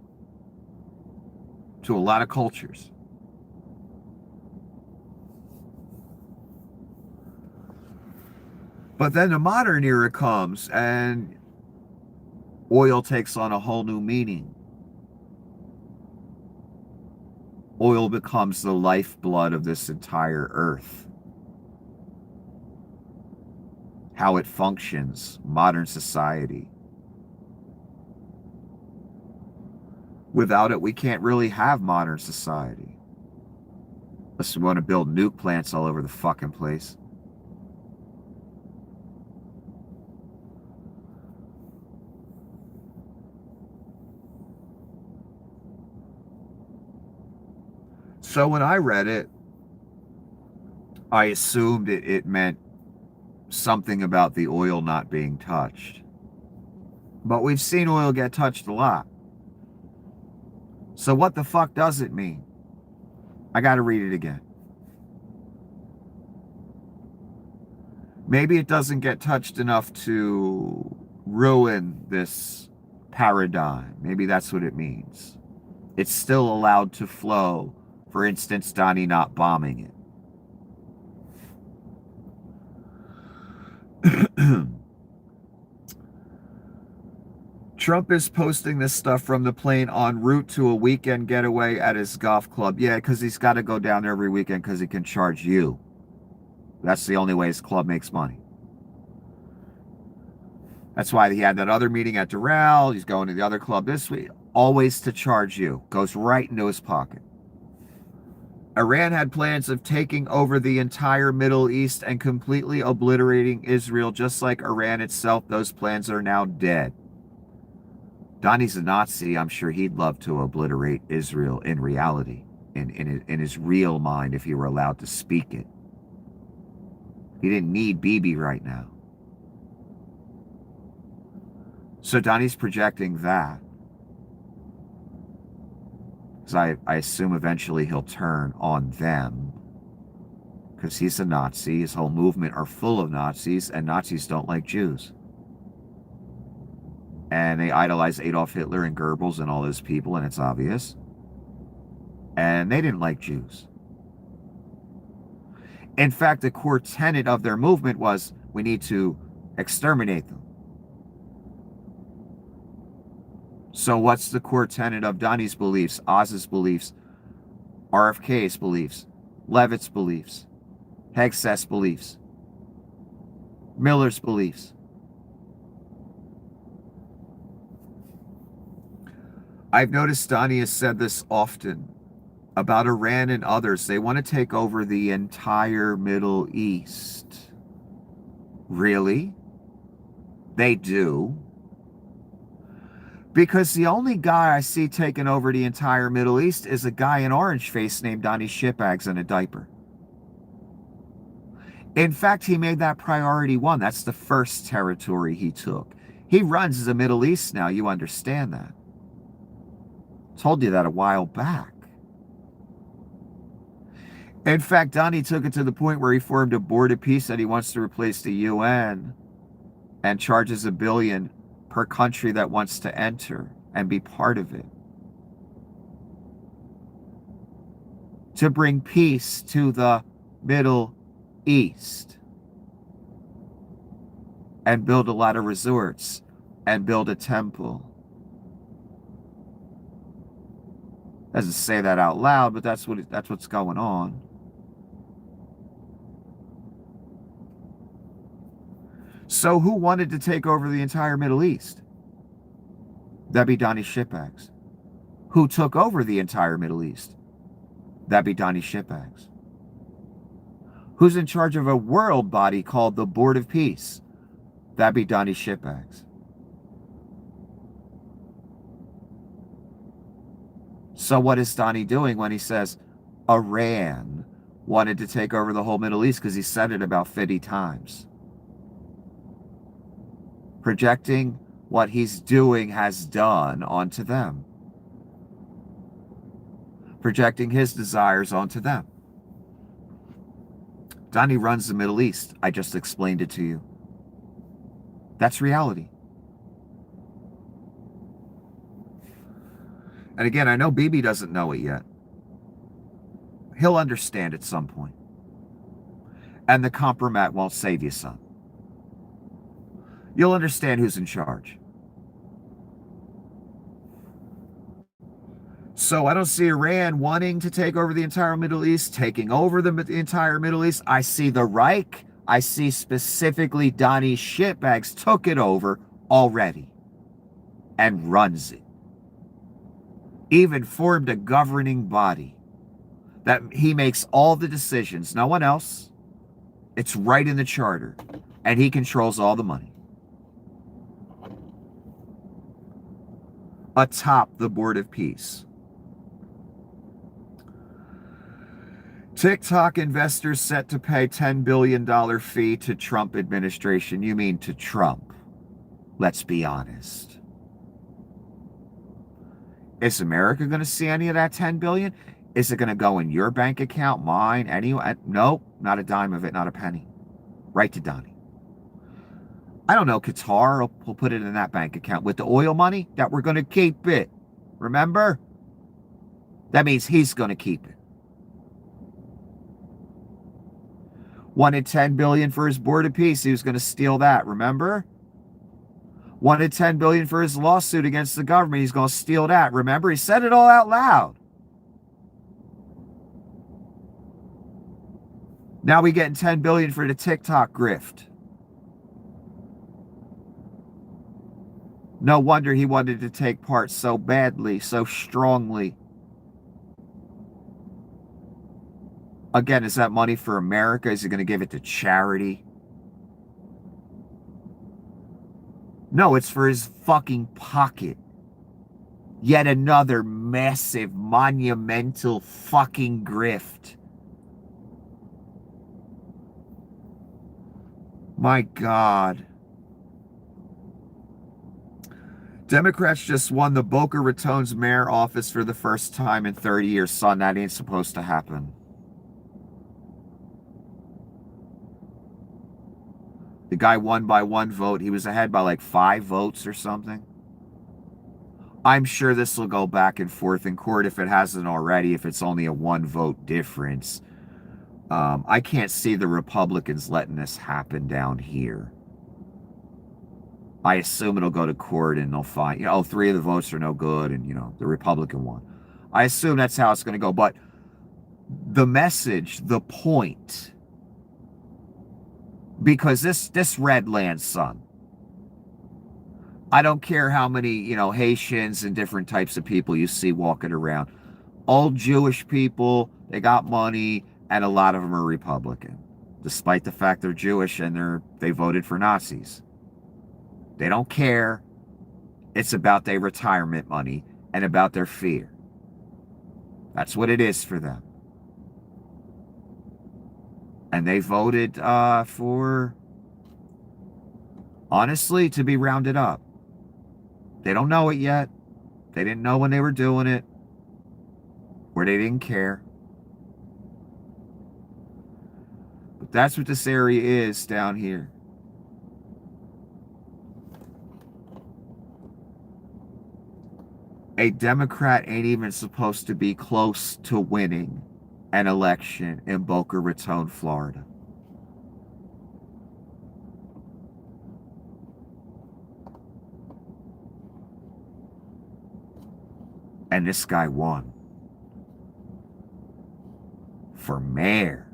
S1: to a lot of cultures. But then the modern era comes and oil takes on a whole new meaning. Oil becomes the lifeblood of this entire earth. How it functions, modern society. Without it, we can't really have modern society. Unless we want to build nuke plants all over the fucking place. So when I read it, I assumed it meant something about the oil not being touched. But we've seen oil get touched a lot. So what the fuck does it mean? I gotta read it again. Maybe it doesn't get touched enough to ruin this paradigm. Maybe that's what it means. It's still allowed to flow. For instance, Donnie not bombing it. Trump is posting this stuff from the plane en route to a weekend getaway at his golf club. Yeah, because he's got to go down there every weekend because he can charge you. That's the only way his club makes money. That's why he had that other meeting at Doral. He's going to the other club this week. Always to charge you. Goes right into his pocket. Iran had plans of taking over the entire Middle East and completely obliterating Israel, just like Iran itself. Those plans are now dead. Donnie's a Nazi. I'm sure he'd love to obliterate Israel in reality, in his real mind, if he were allowed to speak it. He didn't need Bibi right now. So Donnie's projecting that. Because I assume eventually he'll turn on them. Because he's a Nazi. His whole movement are full of Nazis, and Nazis don't like Jews. And they idolize Adolf Hitler and Goebbels and all those people, and it's obvious. And they didn't like Jews. In fact, the core tenet of their movement was, we need to exterminate them. So what's the core tenet of Donnie's beliefs, Oz's beliefs, RFK's beliefs, Levitt's beliefs, Hegseth's beliefs, Miller's beliefs? I've noticed Donnie has said this often about Iran and others. They want to take over the entire Middle East. Really? They do. Because the only guy I see taking over the entire Middle East is a guy in orange face named Donnie Shitbags in a diaper. In fact, he made that priority one. That's the first territory he took. He runs the Middle East now. You understand that. Told you that a while back. In fact, Donnie took it to the point where he formed a board of peace that he wants to replace the UN and charges $1 billion per country that wants to enter and be part of it. To bring peace to the Middle East. And build a lot of resorts and build a temple. Doesn't say that out loud, but that's what's going on. So who wanted to take over the entire Middle East? That'd be Donnie Shitbags. Who took over the entire Middle East? That'd be Donnie Shitbags. Who's in charge of a world body called the Board of Peace? That'd be Donnie Shitbags. So what is Donnie doing when he says Iran wanted to take over the whole Middle East? Because he said it about 50 times. Projecting what he's doing has done onto them. Projecting his desires onto them. Donnie runs the Middle East. I just explained it to you. That's reality. And again, I know BB doesn't know it yet. He'll understand at some point. And the compromat won't save you, son. You'll understand who's in charge. So I don't see Iran wanting to take over the entire Middle East, taking over the entire Middle East. I see the Reich. I see specifically Donnie Shitbags took it over already and runs it. Even formed a governing body that he makes all the decisions. No one else. It's right in the charter. And he controls all the money. Atop the Board of Peace. TikTok investors set to pay $10 billion fee to Trump administration. You mean to Trump? Let's be honest. Is America going to see any of that $10 billion? Is it going to go in your bank account, mine, anyone? No, not a dime of it, not a penny. Right to Donnie. I don't know, Qatar will put it in that bank account with the oil money that we're going to keep it. Remember? That means he's going to keep it. Wanted $10 billion for his Board of Peace. He was going to steal that, remember? Wanted $10 billion for his lawsuit against the government. He's going to steal that, remember? He said it all out loud. Now we getting $10 billion for the TikTok grift. No wonder he wanted to take part so badly, so strongly. Again, is that money for America? Is he going to give it to charity? No, it's for his fucking pocket. Yet another massive, monumental fucking grift. My God. Democrats just won the Boca Raton's mayor office for the first time in 30 years. Son, that ain't supposed to happen. The guy won by 1 vote. He was ahead by like 5 votes or something. I'm sure this will go back and forth in court if it hasn't already, if it's only a 1 vote difference. I can't see the Republicans letting this happen down here. I assume it'll go to court and they'll find, 3 of the votes are no good and, the Republican won. I assume that's how it's going to go. But the message, the point, because this red land, son, I don't care how many, Haitians and different types of people you see walking around. All Jewish people, they got money, and a lot of them are Republican, despite the fact they're Jewish and they voted for Nazis. They don't care. It's about their retirement money and about their fear. That's what it is for them. And they voted for, honestly, to be rounded up. They don't know it yet. They didn't know when they were doing it, or they didn't care. But that's what this area is down here. A Democrat ain't even supposed to be close to winning an election in Boca Raton, Florida. And this guy won. For mayor.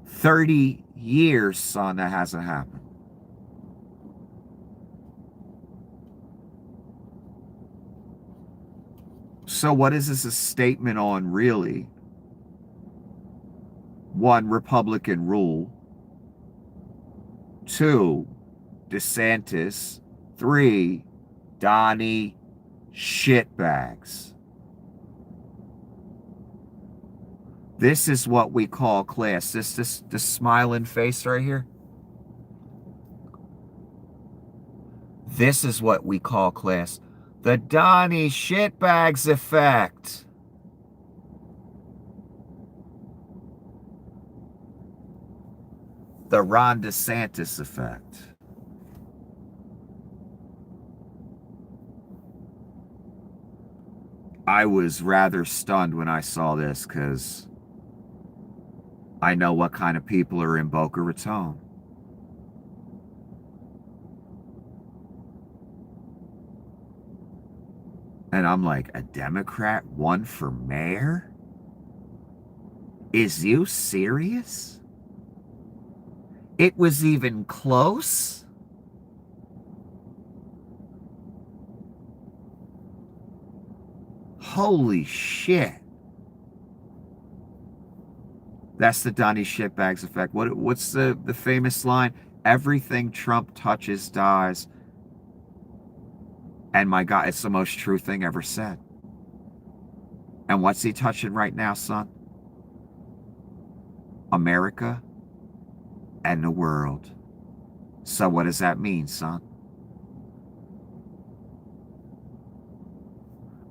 S1: 30 years, son, that hasn't happened. So what is this a statement on, really? 1, Republican rule. 2, DeSantis. 3, Donnie Shitbags. This is what we call class. This smiling face right here. This is what we call class. The Donnie Shitbags effect. The Ron DeSantis effect. I was rather stunned when I saw this because I know what kind of people are in Boca Raton. And I'm like, a Democrat won for mayor? Is you serious? It was even close? Holy shit. That's the Donnie Shitbags effect. What's the famous line? Everything Trump touches dies. And my God, it's the most true thing ever said. And what's he touching right now, son? America and the world. So what does that mean, son?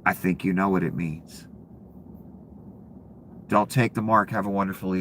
S1: I think you know what it means. Don't take the mark. Have a wonderful evening.